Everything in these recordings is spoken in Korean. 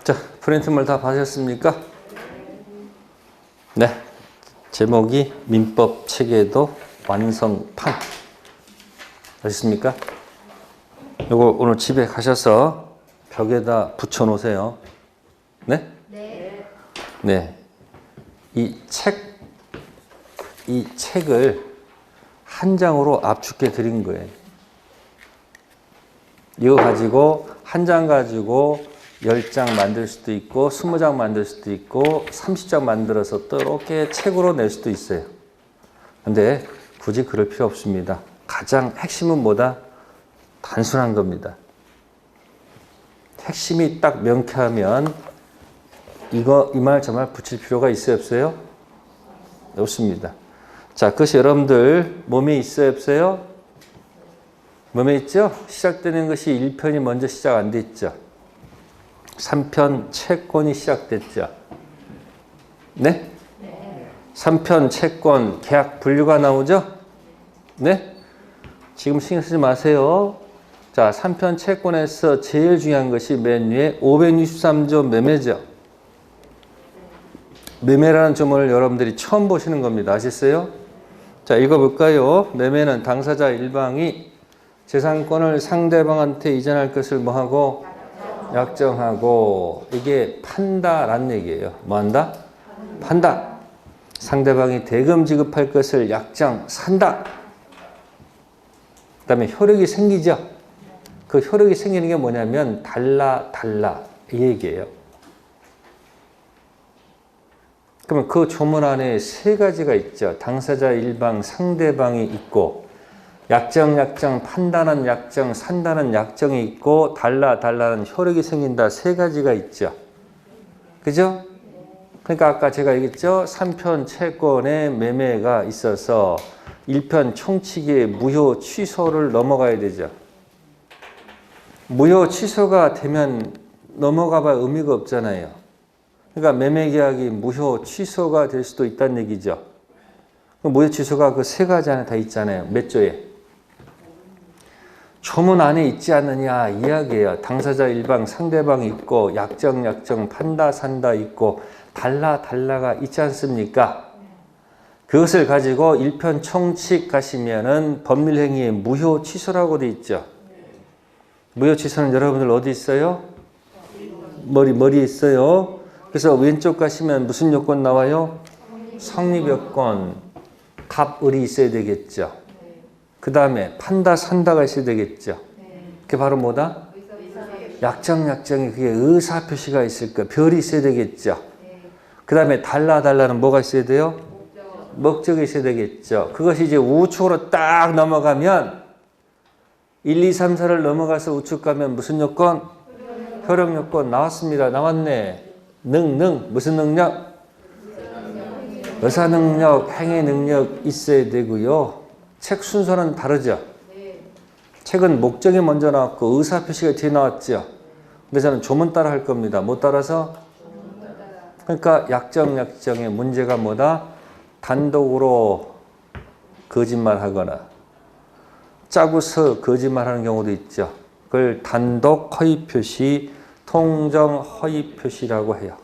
자, 프린트물 다 받으셨습니까? 네. 제목이 민법 체계도 완성판. 아셨습니까? 요거 오늘 집에 가셔서 벽에다 붙여 놓으세요. 네? 네. 이 책을 한 장으로 압축해 드린 거예요. 이거 가지고 한 장 가지고 10장 만들 수도 있고 20장 만들 수도 있고 30장 만들어서 또 이렇게 책으로 낼 수도 있어요. 근데 굳이 그럴 필요 없습니다. 가장 핵심은 뭐다? 단순한 겁니다. 핵심이 딱 명쾌하면 이 말 저 말 붙일 필요가 있어요 없어요? 없습니다. 자, 그것이 여러분들 몸에 있어요 없어요? 몸에 있죠? 시작되는 것이 1편이 먼저 시작 안 됐죠? 3편 채권이 시작됐죠? 네? 3편 채권 계약 분류가 나오죠? 네? 지금 신경 쓰지 마세요. 자, 3편 채권에서 제일 중요한 것이 맨 위에 563조 매매죠. 매매라는 조문을 여러분들이 처음 보시는 겁니다. 아셨어요? 자, 읽어볼까요? 매매는 당사자 일방이 재산권을 상대방한테 이전할 것을 뭐하고? 약정하고. 이게 판다라는 얘기예요. 뭐한다? 판다. 상대방이 대금 지급할 것을 약정, 산다. 그 다음에 효력이 생기죠. 그 효력이 생기는 게 뭐냐면 달라 이 얘기예요. 그러면 그 조문 안에 세 가지가 있죠. 당사자 일방, 상대방이 있고 약정, 판다는 약정, 산다는 약정이 있고 달라는 효력이 생긴다. 세 가지가 있죠. 그죠? 그러니까 아까 제가 얘기했죠. 3편 채권의 매매가 있어서 1편 총칙의 무효 취소를 넘어가야 되죠. 무효 취소가 되면 넘어가 봐 의미가 없잖아요. 그러니까 매매계약이 무효 취소가 될 수도 있다는 얘기죠. 무효 취소가 그 세 가지 안에 다 있잖아요. 몇 조에? 조문 안에 있지 않느냐 이야기예요. 당사자 일방 상대방이 있고 약정 판다 산다 있고 달라가 있지 않습니까? 그것을 가지고 1편 총칙 가시면은 법률행위의 무효 취소라고 돼 있죠. 무효 취소는 여러분들 어디 있어요? 머리에 있어요. 그래서 왼쪽 가시면 무슨 요건 나와요? 성립 요건, 갑을이 있어야 되겠죠. 그 다음에 판다 산다가 있어야 되겠죠. 그게 바로 뭐다? 약정이 그게 의사표시가 있을 거예요. 별이 있어야 되겠죠. 그 다음에 달라는 뭐가 있어야 돼요? 목적이 있어야 되겠죠. 그것이 이제 우측으로 딱 넘어가면 1, 2, 3, 4를 넘어가서 우측 가면 무슨 요건? 효력 요건 나왔습니다. 나왔네. 무슨 능력? 의사 능력, 행위 능력 있어야 되고요. 책 순서는 다르죠. 책은 목적이 먼저 나왔고 의사 표시가 뒤에 나왔죠. 근데 저는 조문 따라 할 겁니다. 못 따라서? 그러니까 약정의 문제가 뭐다? 단독으로 거짓말하거나 짜고서 거짓말하는 경우도 있죠. 그걸 단독 허위 표시, 통정 허위 표시라고 해요.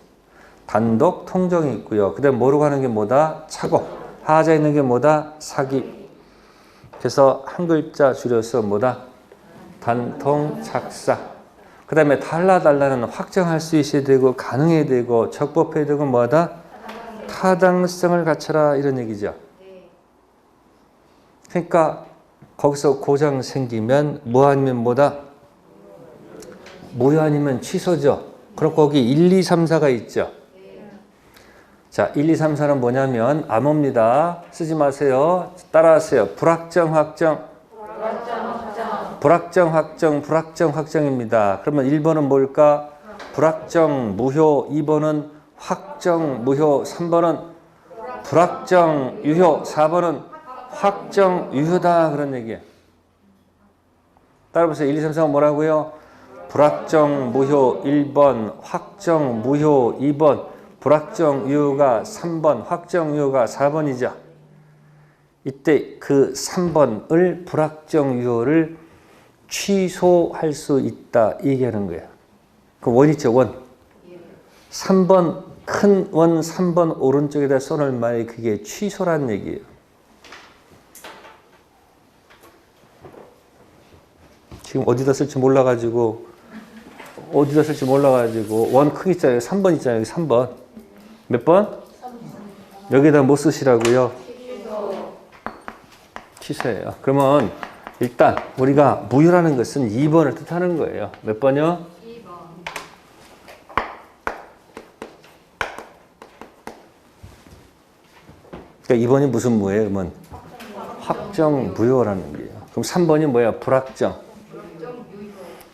단독 통정이 있고요. 그 다음에 뭐라고 하는 게 뭐다? 착오. 하자 있는 게 뭐다? 사기. 그래서 한 글자 줄여서 뭐다? 단통 착사. 그 다음에 달라는 확정할 수 있어야 되고 가능해야 되고 적법해야 되고 뭐다? 타당성을 갖춰라 이런 얘기죠. 그러니까 거기서 고장 생기면 뭐 아니면 뭐다? 무효 아니면 취소죠. 그럼 거기 1, 2, 3, 4가 있죠. 자, 1, 2, 3, 4는 뭐냐면 암호입니다. 쓰지 마세요. 따라하세요. 불확정, 확정입니다. 그러면 1번은 뭘까? 불확정, 무효. 2번은 확정, 무효. 3번은 불확정, 유효. 4번은 확정, 유효다. 그런 얘기예요. 따라보세요. 1, 2, 3, 4가 뭐라고요? 불확정, 무효 1번, 확정, 무효 2번, 불확정, 유효가 3번, 확정, 유효가 4번이죠. 이때 그 3번을 불확정, 유효를 취소할 수 있다 얘기하는 거예요. 그 원 있죠, 원. 3번 큰 원 3번 오른쪽에다 써놓을 말이 그게 취소란 얘기예요. 지금 어디다 쓸지 몰라가지고 원 크기 있잖아요. 3번 있잖아요. 여기 3번. 몇 번? 여기다 뭐 쓰시라고요? 취소예요. 그러면 일단 우리가 무효라는 것은 2번을 뜻하는 거예요. 몇 번이요? 2번. 그러니까 2번이 무슨 무예요? 그러면 확정 무효라는 거예요. 그럼 3번이 뭐야? 불확정.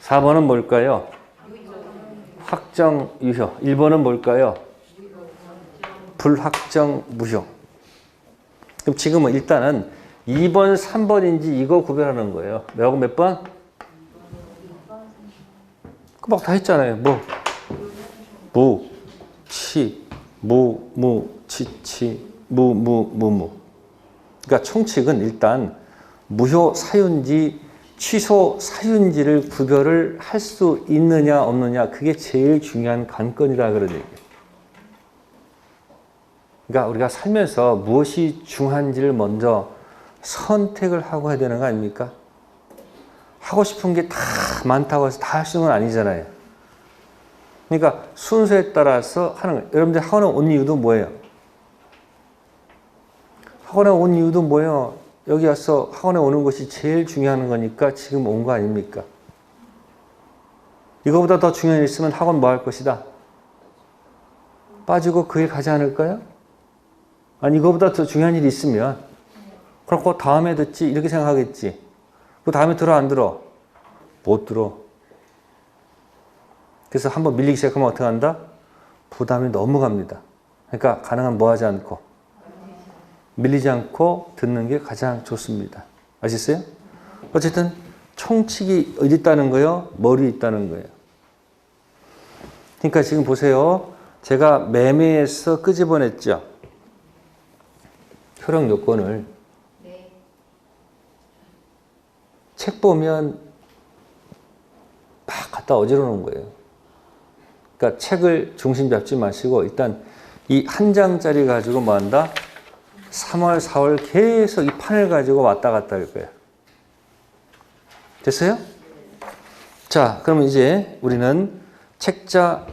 4번은 뭘까요? 확정 유효. 1번은 뭘까요? 불확정 무효. 그럼 지금은 일단은 2번, 3번인지 이거 구별하는 거예요. 뭐라고 몇 번? 그 막 다 했잖아요. 뭐? 무, 치, 무, 치, 무. 그러니까 총칙은 일단 무효 사유인지 취소 사유인지를 구별을 할 수 있느냐 없느냐 그게 제일 중요한 관건이다 그런 얘기예요. 그러니까 우리가 살면서 무엇이 중요한지를 먼저 선택을 하고 해야 되는 거 아닙니까? 하고 싶은 게 다 많다고 해서 다 할 수 있는 건 아니잖아요. 그러니까 순서에 따라서 하는 거예요. 여러분들 학원에 온 이유도 뭐예요? 학원에 온 이유도 뭐예요? 여기 와서 학원에 오는 것이 제일 중요한 거니까 지금 온 거 아닙니까? 이거보다 더 중요한 일 있으면 학원 뭐 할 것이다? 빠지고 그 일 가지 않을까요? 아니 이거보다 더 중요한 일이 있으면 그럼 다음에 듣지 이렇게 생각하겠지. 그 다음에 들어 안 들어? 못 들어. 그래서 한번 밀리기 시작하면 어떻게 한다? 부담이 너무 갑니다. 그러니까 가능한 뭐 하지 않고 밀리지 않고 듣는 게 가장 좋습니다. 아시겠어요? 어쨌든 총칙이 어디 있다는 거예요? 머리에 있다는 거예요. 그러니까 지금 보세요. 제가 매매에서 끄집어냈죠. 효력 요건을. 네. 책 보면 막 갖다 어지러 놓은 거예요. 그러니까 책을 중심 잡지 마시고 일단 이 한 장짜리 가지고 뭐 한다? 3월, 4월 계속 이 판을 가지고 왔다 갔다 할 거예요. 됐어요? 자, 그럼 이제 우리는 책자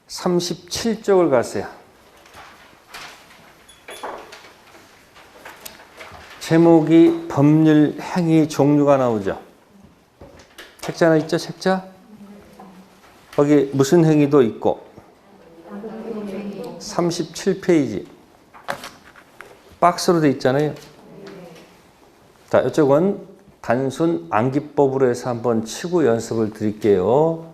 37쪽을 갔어요. 제목이 법률 행위 종류가 나오죠. 책자 하나 있죠? 책자? 거기 무슨 행위도 있고 37페이지 박스로 돼 있잖아요. 자, 이쪽은 단순 암기법으로 해서 한번 치고 연습을 드릴게요.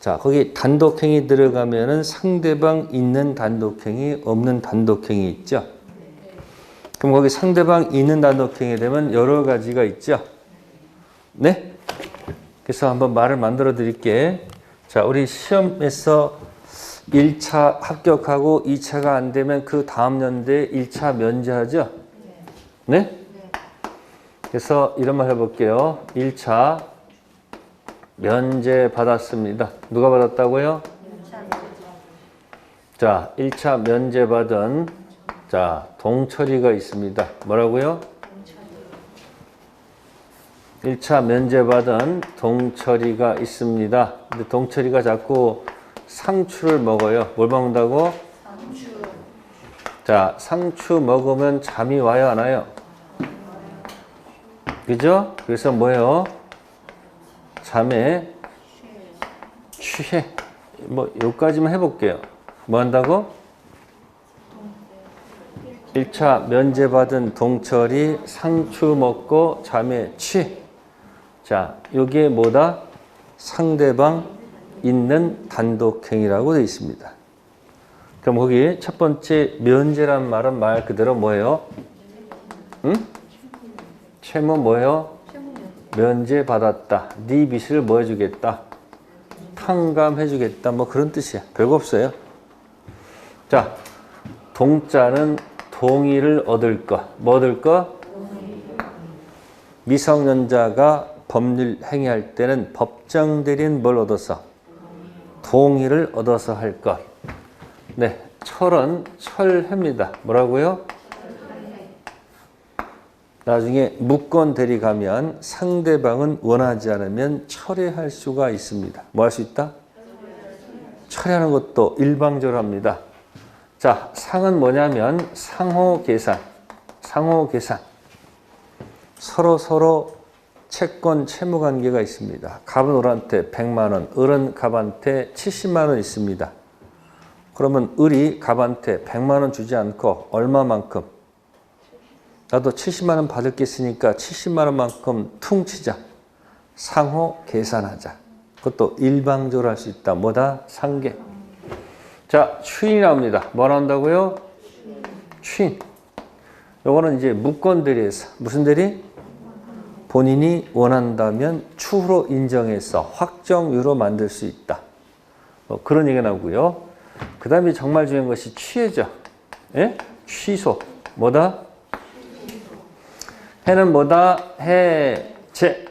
자, 거기 단독행위 들어가면은 상대방 있는 단독행위, 없는 단독행위 있죠? 그럼 거기 상대방 있는 단독행위 되면 여러 가지가 있죠? 네? 그래서 한번 말을 만들어 드릴게. 자, 우리 시험에서 1차 합격하고 2차가 안 되면 그 다음 연대에 1차 면제하죠? 네? 그래서 이런 말 해볼게요. 1차 면제 받았습니다. 누가 받았다고요? 자, 1차 면제 받은 자, 동철이가 있습니다. 뭐라고요? 1차 면제 받은 동철이가 있습니다. 근데 동철이가 자꾸 상추를 먹어요. 뭘 먹는다고? 상추. 자, 상추 먹으면 잠이 와요, 안 와요? 그죠? 그래서 뭐예요? 잠에 취해. 뭐, 여기까지만 해볼게요. 뭐 한다고? 1차 면제받은 동철이 상추 먹고 잠에 취해. 자, 여기에 뭐다? 상대방 있는 단독행위라고 되어 있습니다. 그럼 거기 첫 번째 면제란 말은 말 그대로 뭐예요? 응? 채무 뭐예요? 면제 받았다. 네 빚을 뭐 해주겠다? 탕감해주겠다. 뭐 그런 뜻이야. 별거 없어요. 자, 동자는 동의를 얻을 것. 뭐 얻을 것? 미성년자가 법률 행위할 때는 법정 대리인 뭘 얻어서? 동의를 얻어서 할 것. 네, 철은 철회입니다. 뭐라고요? 나중에 무권 대리 가면 상대방은 원하지 않으면 철회할 수가 있습니다. 뭐 할 수 있다? 철회하는 것도 일방적으로합니다. 자, 상은 뭐냐면 상호 계산. 상호 계산. 서로 채권 채무 관계가 있습니다. 갑은 을한테 100만 원, 을은 갑한테 70만 원 있습니다. 그러면 을이 갑한테 100만 원 주지 않고 얼마만큼? 나도 70만 원 받을 게 있으니까 70만 원만큼 퉁치자. 상호 계산하자. 그것도 일방적으로 할 수 있다. 뭐다? 상계. 자, 추인이 나옵니다. 뭐 나온다고요? 추인. 요거는 이제 무권 대리에서 무슨 대리? 본인이 원한다면 추후로 인정해서 확정유로 만들 수 있다. 그런 얘기가 나오고요. 그 다음에 정말 중요한 것이 취해죠. 예? 취소. 뭐다? 해는 뭐다? 해제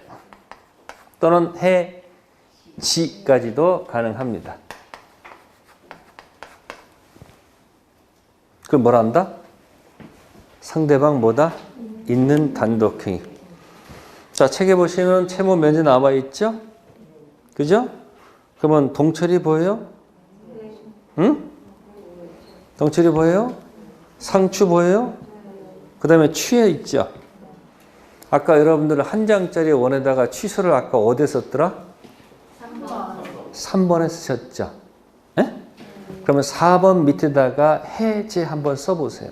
또는 해지까지도 가능합니다. 그럼 뭐라 한다? 상대방 뭐다? 있는 단독행위. 자, 책에 보시면 채무 면제 나와 있죠? 그죠? 그러면 동철이 보여요? 응? 동철이 보여요? 상추 보여요? 그 다음에 취해 있죠? 아까 여러분들 한 장짜리 원에다가 취소를 아까 어디에 썼더라? 3번에 쓰셨죠? 예? 그러면 4번 밑에다가 해제 한번 써보세요.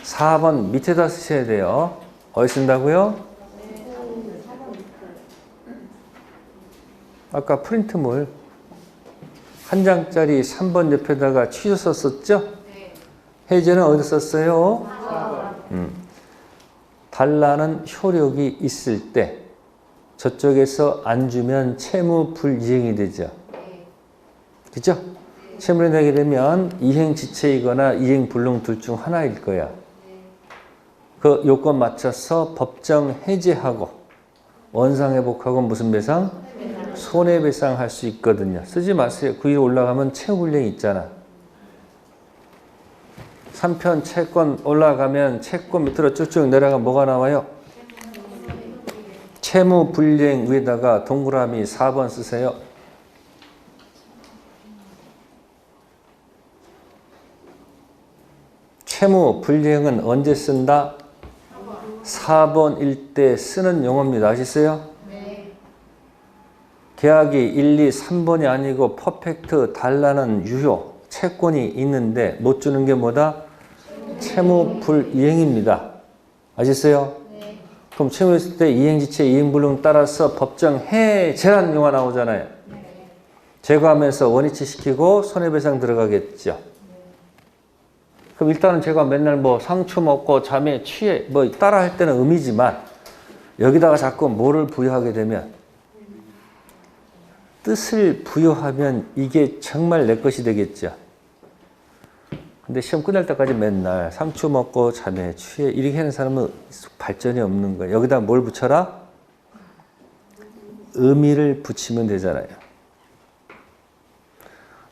4번 밑에다 쓰셔야 돼요. 어디 쓴다고요? 아까 프린트물 한 장짜리 3번 옆에다가 취소 썼었죠? 해제는 어디 썼어요? 달라는 효력이 있을 때 저쪽에서 안 주면 채무 불이행이 되죠. 그죠? 채무를 내게 되면 이행지체이거나 이행불능 둘 중 하나일 거야. 그 요건 맞춰서 법정 해제하고 원상회복하고 무슨 배상? 손해배상 할 수 있거든요. 쓰지 마세요. 그 위로 올라가면 채무불이행 있잖아. 3편 채권 올라가면 채권 밑으로 쭉쭉 내려가면 뭐가 나와요? 채무불이행 위에다가 동그라미 4번 쓰세요. 채무불이행은 언제 쓴다? 4번일 때 쓰는 용어입니다. 아시겠어요? 네. 계약이 1, 2, 3번이 아니고 퍼펙트 달라는 유효 채권이 있는데 못 주는 게 뭐다? 채무불이행입니다. 아시겠어요? 네. 그럼 채무했을 때 이행지체, 이행불능 따라서 법정 해제라는 용어 나오잖아요. 네. 제거하면서 원위치 시키고 손해배상 들어가겠죠. 네. 그럼 일단은 제가 맨날 뭐 상추 먹고 잠에 취해 뭐 따라 할 때는 의미지만 여기다가 자꾸 뭐를 부여하게 되면 뜻을 부여하면 이게 정말 내 것이 되겠죠. 근데 시험 끝날 때까지 맨날 상추 먹고 잠에 취해 이렇게 하는 사람은 발전이 없는 거예요. 여기다 뭘 붙여라? 의미를 붙이면 되잖아요.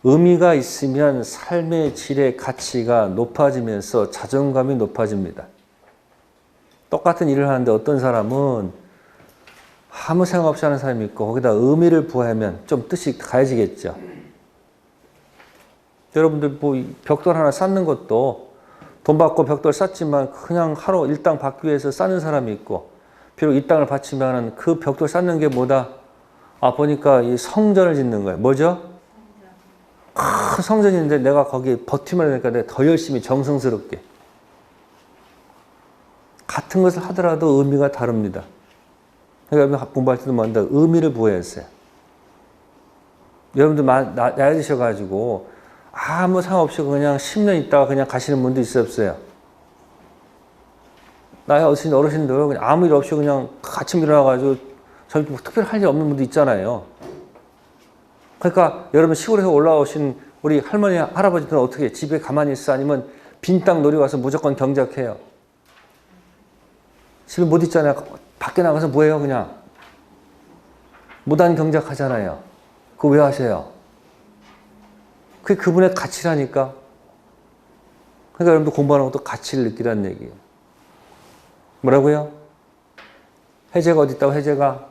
의미가 있으면 삶의 질의 가치가 높아지면서 자존감이 높아집니다. 똑같은 일을 하는데 어떤 사람은 아무 생각 없이 하는 사람이 있고 거기다 의미를 부여하면 좀 뜻이 가해지겠죠. 여러분들 뭐 벽돌 하나 쌓는 것도 돈 받고 벽돌 쌓지만 그냥 하루 일당 받기 위해서 쌓는 사람이 있고 비록 이 땅을 바치면 그 벽돌 쌓는 게 뭐다? 아 보니까 이 성전을 짓는 거예요. 뭐죠? 큰 성전인데 내가 거기에 버티면 되니까 내가 더 열심히 정성스럽게 같은 것을 하더라도 의미가 다릅니다. 그러니까 공부할 때도 뭔가 의미를 부여했어요. 여러분들 나이 드셔가지고 아무 상관없이 그냥 10년 있다가 그냥 가시는 분도 있어요, 없어요? 나이 어르신들 그냥 아무 일 없이 그냥 아침 일어나가지고 저렇게 뭐 특별히 할 일 없는 분도 있잖아요. 그러니까 여러분 시골에서 올라오신 우리 할머니, 할아버지들은 어떻게 집에 가만히 있어? 아니면 빈 땅 놀이 와서 무조건 경작해요? 집에 못 있잖아요. 밖에 나가서 뭐해요 그냥? 무단 경작하잖아요. 그거 왜 하세요? 그게 그분의 가치라니까. 그러니까 여러분도 공부하는 것도 가치를 느끼라는 얘기예요. 뭐라고요? 해제가 어디 있다고 해제가?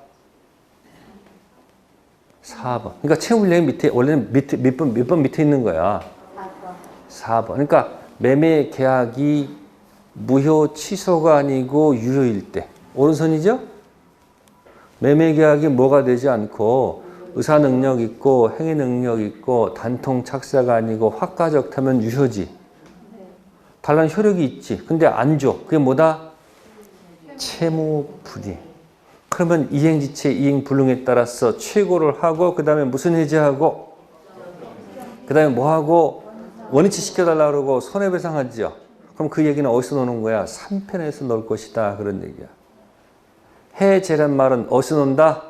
4번. 그러니까 채무불이행 밑에 원래는 몇 번 밑에 있는 거야. 4번. 그러니까 매매 계약이 무효 취소가 아니고 유효일 때. 오른손이죠? 매매 계약이 뭐가 되지 않고 의사 능력 있고 행위 능력 있고 단통 착사가 아니고 확가적하면 유효지. 단란 효력이 있지. 근데 안 줘. 그게 뭐다? 채무불이행. 그러면 이행지체, 이행불능에 따라서 최고를 하고 그 다음에 무슨 해제하고 그 다음에 뭐하고 원위치 시켜달라고 그러고 손해배상하죠. 그럼 그 얘기는 어디서 노는 거야? 3편에서 놓을 것이다. 그런 얘기야. 해제란 말은 어디서 논다?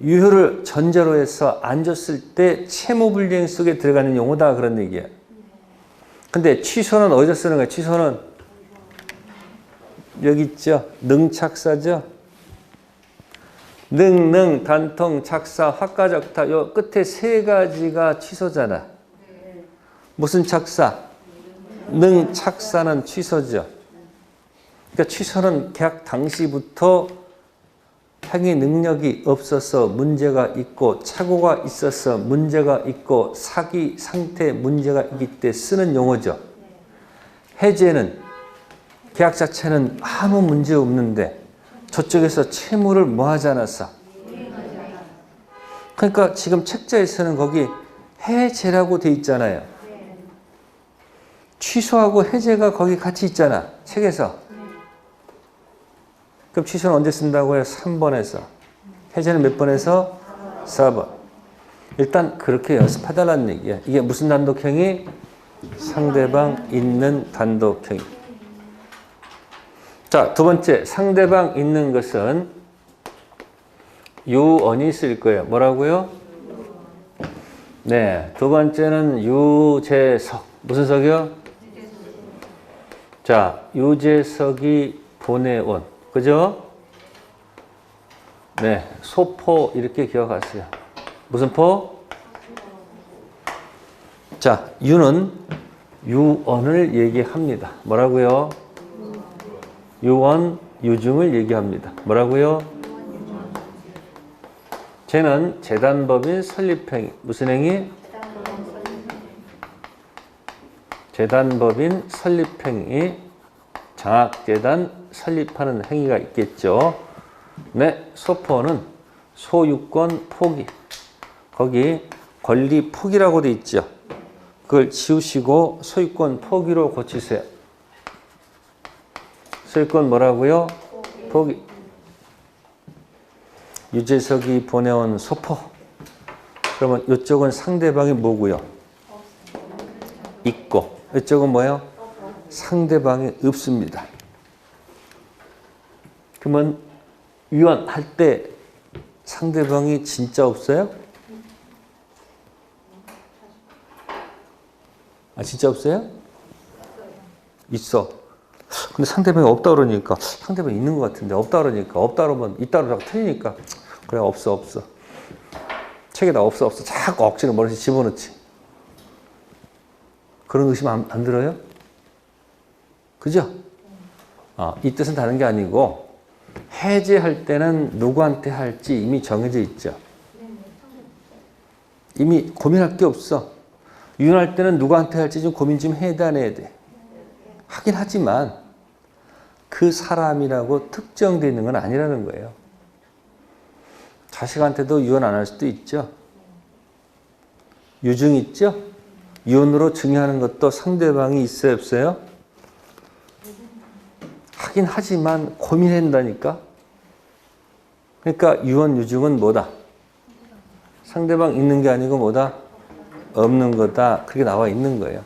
유효를 전제로 해서 안 줬을 때 채무불이행 속에 들어가는 용어다. 그런 얘기야. 근데 취소는 어디서 쓰는 거야? 취소는 여기 있죠. 능착사죠. 능, 단통, 착사, 확가적타. 요 끝에 세 가지가 취소잖아. 무슨 착사? 능, 착사는 취소죠. 그러니까 취소는 계약 당시부터 행위 능력이 없어서 문제가 있고 착오가 있어서 문제가 있고 사기 상태 문제가 있기 때문에 쓰는 용어죠. 해제는 계약 자체는 아무 문제 없는데 저쪽에서 채무를 뭐 하지 않았어? 그러니까 지금 책자에서는 거기 해제라고 돼 있잖아요. 취소하고 해제가 거기 같이 있잖아. 책에서. 그럼 취소는 언제 쓴다고 해요? 3번에서. 해제는 몇 번에서? 4번. 일단 그렇게 연습하달라는 얘기야. 이게 무슨 단독형이? 상대방 있는 단독형이. 자, 두 번째, 상대방 있는 것은 유언이 쓸 거예요. 뭐라고요? 네, 두 번째는 유재석. 무슨 석이요? 자, 유재석이 보내온. 그죠? 네, 소포 이렇게 기억하세요. 무슨 포? 자, 유는 유언을 얘기합니다. 뭐라고요? 유언, 유증을 얘기합니다. 뭐라고요? 쟤는 재단법인 설립행위. 무슨 행위? 재단법인 설립행위. 장학재단 설립하는 행위가 있겠죠. 네, 소포는 소유권 포기. 거기 권리 포기라고 돼 있죠. 그걸 지우시고 소유권 포기로 고치세요. 소유권 뭐라고요? 포기. 유재석이 보내온 소포. 그러면 이쪽은 상대방이 뭐고요? 있고. 이쪽은 뭐예요? 상대방이 없습니다. 그러면 유언할 때 상대방이 진짜 없어요? 아, 진짜 없어요? 있어. 근데 상대방이 없다 그러니까 상대방이 있는 것 같은데 없다 그러니까 없다 그러면 있다 그러다가 틀리니까 그래 없어. 책에다 없어. 자꾸 억지로 머리에 집어넣지. 그런 의심 안 들어요? 그죠? 이 뜻은 다른 게 아니고 해제할 때는 누구한테 할지 이미 정해져 있죠. 이미 고민할 게 없어. 유언할 때는 누구한테 할지 좀 고민 좀 해야 돼. 하긴 하지만 그 사람이라고 특정되어 있는 건 아니라는 거예요. 자식한테도 유언 안 할 수도 있죠. 유증 있죠? 유언으로 증여하는 것도 상대방이 있어요, 없어요? 하긴 하지만 고민한다니까. 그러니까 유언, 유증은 뭐다? 상대방 있는 게 아니고 뭐다? 없는 거다. 그렇게 나와 있는 거예요.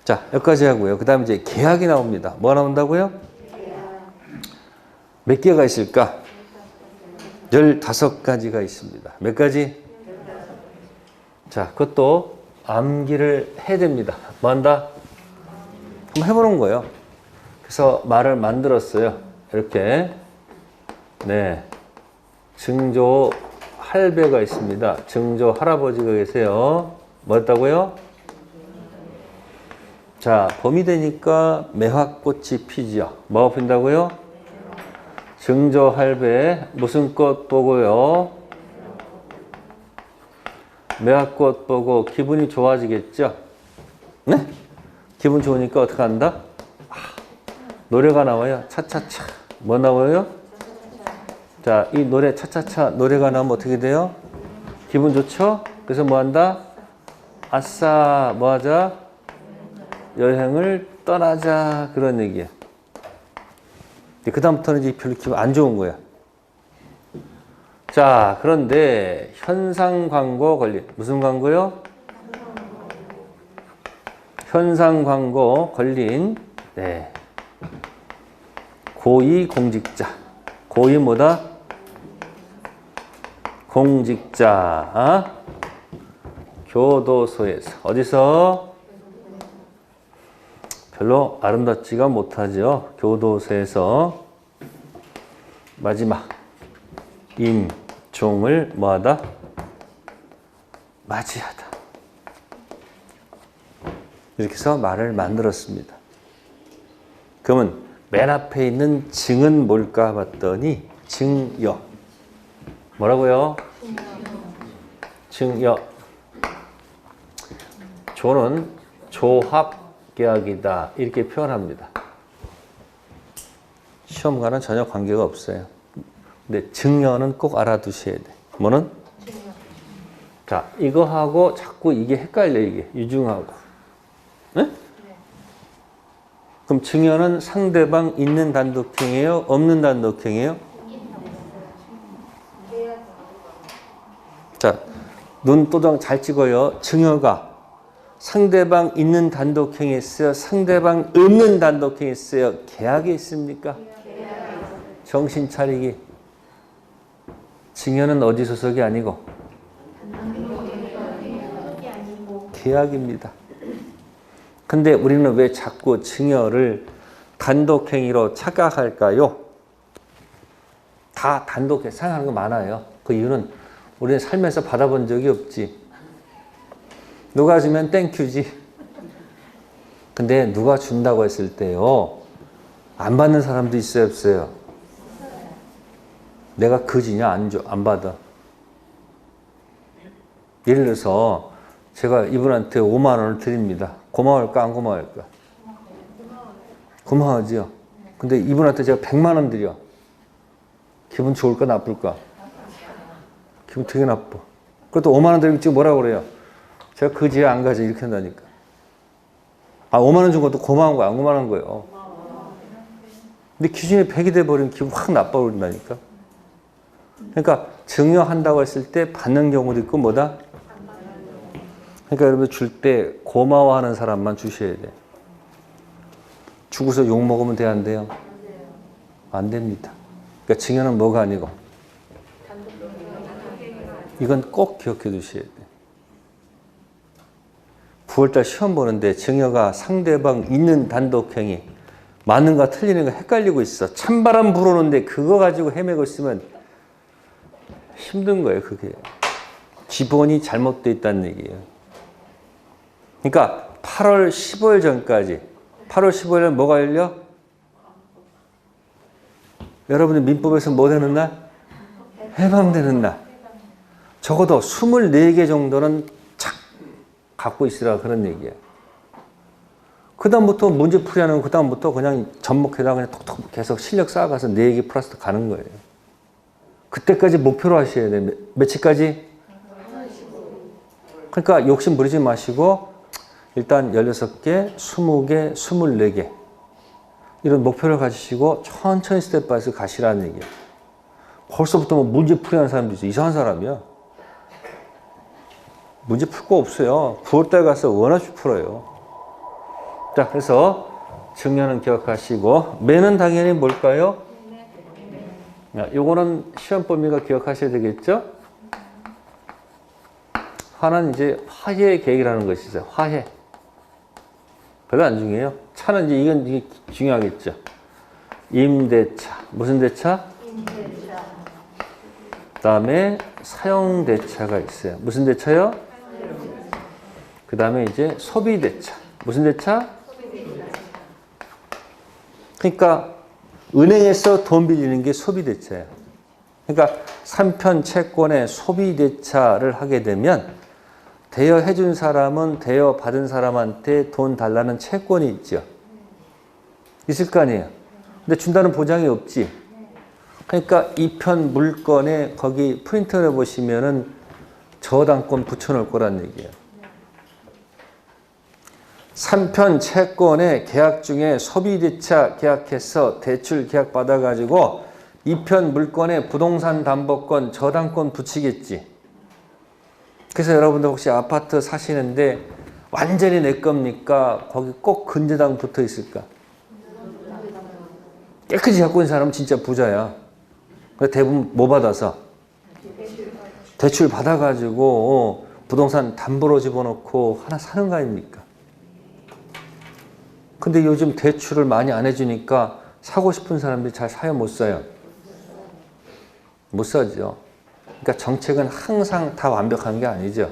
자, 여기까지 하고요. 그 다음에 이제 계약이 나옵니다. 뭐가 나온다고요? 몇 개가 있을까? 15가지가 있습니다. 몇 가지? 자, 그것도 암기를 해야 됩니다. 뭐 한다? 한번 해보는 거예요. 그래서 말을 만들었어요. 이렇게. 네. 증조 할배가 있습니다. 증조 할아버지가 계세요. 뭐였다고요? 자, 봄이 되니까 매화꽃이 피지요. 뭐가 핀다고요? 증조할배. 무슨 꽃 보고요? 매화꽃 보고 기분이 좋아지겠죠? 네? 기분 좋으니까 어떻게 한다? 노래가 나와요. 차차차. 뭐 나와요? 자, 이 노래 차차차 노래가 나오면 어떻게 돼요? 기분 좋죠? 그래서 뭐 한다? 아싸, 뭐 하자? 여행을 떠나자. 그런 얘기야. 그 다음부터는 이제 별로 기분 안 좋은 거야. 자, 그런데 현상 광고 걸린. 무슨 광고요? 현상 광고 걸린. 네. 고위 공직자. 고위 뭐다? 공직자. 교도소에서. 어디서? 별로 아름답지가 못하죠. 교도소에서. 마지막. 임종을 뭐하다? 맞이하다. 이렇게 해서 말을 만들었습니다. 그러면 맨 앞에 있는 증은 뭘까 봤더니 증여. 뭐라고요? 증여. 조는 조합계약이다. 이렇게 표현합니다. 시험과는 전혀 관계가 없어요. 근데 증여는 꼭 알아두셔야 돼. 뭐는? 자, 이거하고 자꾸 이게 헷갈려. 이게 유중하고. 네? 그럼 증여는 상대방 있는 단독행이에요? 없는 단독행이에요? 자, 눈도장 잘 찍어요. 증여가 상대방 있는 단독행이 있어요? 상대방 없는 단독행이 있어요? 계약이 있습니까? 정신 차리기. 증여는 어디 소속이 아니고 계약입니다. 근데 우리는 왜 자꾸 증여를 단독행위로 착각할까요? 다 단독해 생각하는 거 많아요. 그 이유는 우리는 살면서 받아본 적이 없지. 누가 주면 땡큐지. 근데 누가 준다고 했을 때요, 안 받는 사람도 있어요, 없어요? 내가 그지냐? 안 줘, 안 받아. 예를 들어서 제가 이분한테 5만 원을 드립니다. 고마울까 안 고마울까? 고마워지요. 근데 이분한테 제가 100만 원 드려. 기분 좋을까 나쁠까? 기분 되게 나빠. 그것도 5만 원 드리면 지금 뭐라고 그래요? 제가 그지야 안 가지 이렇게 한다니까. 아, 5만 원 준 것도 고마운 거야 안 고마운 거예요. 근데 기준이 100이 돼버리면 기분 확 나빠버린다니까. 그러니까 증여한다고 했을 때 받는 경우도 있고 뭐다? 그러니까 여러분 줄 때 고마워하는 사람만 주셔야 돼. 주고서 욕 먹으면 돼, 안 돼요? 안 됩니다. 그러니까 증여는 뭐가 아니고 이건 꼭 기억해 두셔야 돼. 9월달 시험 보는데 증여가 상대방 있는 단독행위 맞는가 틀리는가 헷갈리고 있어. 찬바람 불어오는데 그거 가지고 헤매고 있으면 힘든 거예요. 그게 기본이 잘못되어 있다는 얘기예요. 그러니까 8월 15일 전까지 8월 15일에 뭐가 열려? 여러분의 민법에서 뭐 되는 날? 해방되는 날. 적어도 24개 정도는 착 갖고 있으라 그런 얘기예요. 그 다음부터 문제 풀이하는 그 다음부터 그냥 접목해다 그냥 톡톡 계속 실력 쌓아가서 4개 플러스 가는 거예요. 그때까지 목표로 하셔야 돼요. 며칠까지? 그러니까 욕심 부리지 마시고 일단 16개, 20개, 24개 이런 목표를 가지시고 천천히 스텝 바이 스텝 가시라는 얘기예요. 벌써부터 뭐 문제 풀이하는 사람도 있어요. 이상한 사람이야. 문제 풀 거 없어요. 9월달 가서 원없이 풀어요. 자, 그래서 증여는 기억하시고 매는 당연히 뭘까요? 요거는 시험 범위가 기억하셔야 되겠죠? 화는 이제 화해 계획이라는 것이 있어요. 화해. 별로 안 중요해요. 차는 이제 이게 중요하겠죠. 임대차. 무슨 대차? 임대차. 그 다음에 사용대차가 있어요. 무슨 대차요? 그 다음에 이제 소비대차. 무슨 대차? 그러니까 은행에서 돈 빌리는 게 소비대차예요. 그러니까 3편 채권에 소비대차를 하게 되면 대여해준 사람은 대여받은 사람한테 돈 달라는 채권이 있죠. 있을 거 아니에요. 근데 준다는 보장이 없지. 그러니까 2편 물건에 거기 프린트를 해보시면은 저당권 붙여놓을 거란 얘기예요. 3편 채권의 계약 중에 소비대차 계약해서 대출 계약 받아가지고 2편 물건에 부동산 담보권 저당권 붙이겠지. 그래서 여러분들 혹시 아파트 사시는데 완전히 내 겁니까? 거기 꼭 근저당 붙어 있을까? 깨끗이 갖고 있는 사람은 진짜 부자야. 대부분 뭐 받아서? 대출 받아가지고 부동산 담보로 집어넣고 하나 사는 거 아닙니까? 근데 요즘 대출을 많이 안 해주니까 사고 싶은 사람들이 잘 사요, 못 사요? 못 사죠. 그러니까 정책은 항상 다 완벽한 게 아니죠.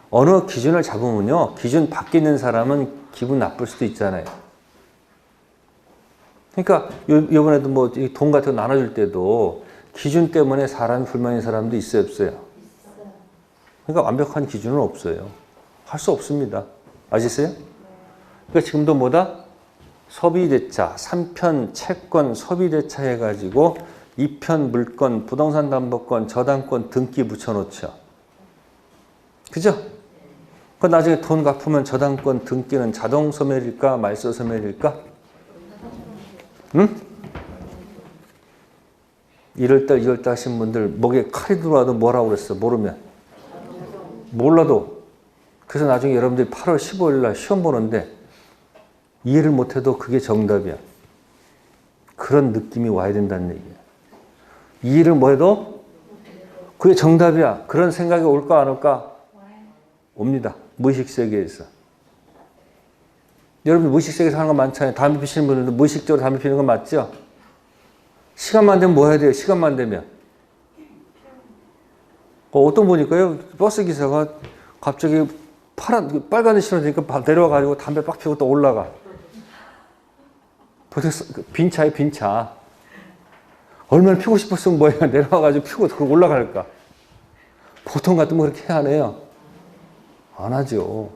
어느 기준을 잡으면요, 기준 바뀌는 사람은 기분 나쁠 수도 있잖아요. 그러니까 이번에도 뭐 돈 같은 거 나눠줄 때도 기준 때문에 사람이 불만인 사람도 있어요, 없어요? 그러니까 완벽한 기준은 없어요. 할 수 없습니다. 아시겠어요? 그러니까 지금도 뭐다? 소비대차, 3편 채권 소비대차 해가지고 2편 물건, 부동산 담보권, 저당권 등기 붙여놓죠. 그죠? 그 나중에 돈 갚으면 저당권 등기는 자동 소멸일까, 말소 소멸일까? 응? 1월달, 2월달 하신 분들 목에 칼이 들어와도 뭐라고 그랬어? 모르면. 몰라도. 그래서 나중에 여러분들이 8월 15일 날 시험 보는데 이해를 못해도 그게 정답이야. 그런 느낌이 와야 된다는 얘기야. 이해를 뭐해도 그게 정답이야. 그런 생각이 올까 안 올까? 옵니다. 무의식 세계에서. 여러분 무의식 세계에서 하는 거 많잖아요. 담배 피시는 분들도 무의식적으로 담배 피는 거 맞죠? 시간만 되면 뭐 해야 돼요? 시간만 되면. 어떤 분일까요? 버스 기사가 갑자기 빨간색 신호되니까 내려와가지고 담배 빡 피우고 또 올라가. 빈 차에 빈 차. 얼마나 피고 싶었으면 뭐야. 내려와가지고 피우고 그 올라갈까. 보통 같으면 그렇게 안 해요. 안 하죠.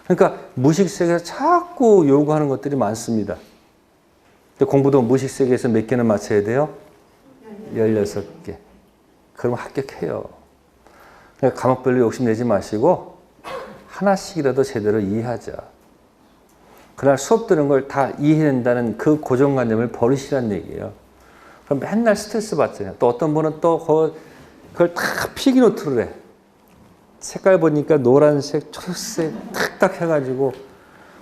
그러니까 무의식 세계에서 자꾸 요구하는 것들이 많습니다. 공부도 무의식 세계에서 몇 개는 맞춰야 돼요? 16개. 그러면 합격해요. 그러니까 과목별로 욕심내지 마시고 하나씩이라도 제대로 이해하자. 그날 수업 들은 걸 다 이해한다는 그 고정관념을 버리시란 얘기예요. 그럼 맨날 스트레스 받잖아요. 또 어떤 분은 또 그걸 다 필기노트를 해. 색깔 보니까 노란색, 초록색 탁탁 해가지고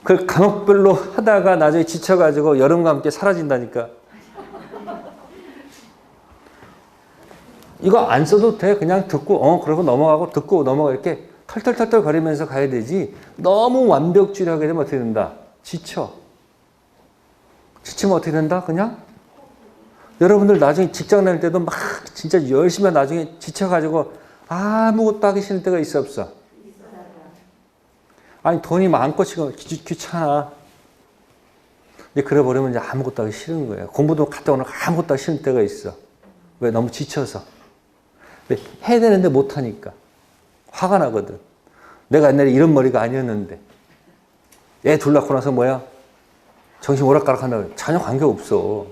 그걸 과목별로 하다가 나중에 지쳐가지고 여름과 함께 사라진다니까. 이거 안 써도 돼. 그냥 듣고 그러고 넘어가고 듣고 넘어가 이렇게 털털털털 거리면서 가야 되지. 너무 완벽주의를 하게 되면 어떻게 된다? 지쳐. 지치면 어떻게 된다? 그냥? 여러분들 나중에 직장 다닐 때도 막 진짜 열심히 나중에 지쳐가지고 아무것도 하기 싫을 때가 있어 없어? 아니 돈이 많고 지금 귀찮아. 이제 그래 버리면 이제 아무것도 하기 싫은 거예요. 공부도 갔다 오면 아무것도 하기 싫은 때가 있어. 왜? 너무 지쳐서. 왜? 해야 되는데 못하니까. 화가 나거든. 내가 옛날에 이런 머리가 아니었는데. 애 둘 낳고 나서 뭐야? 정신 오락가락 한다고. 전혀 관계없어.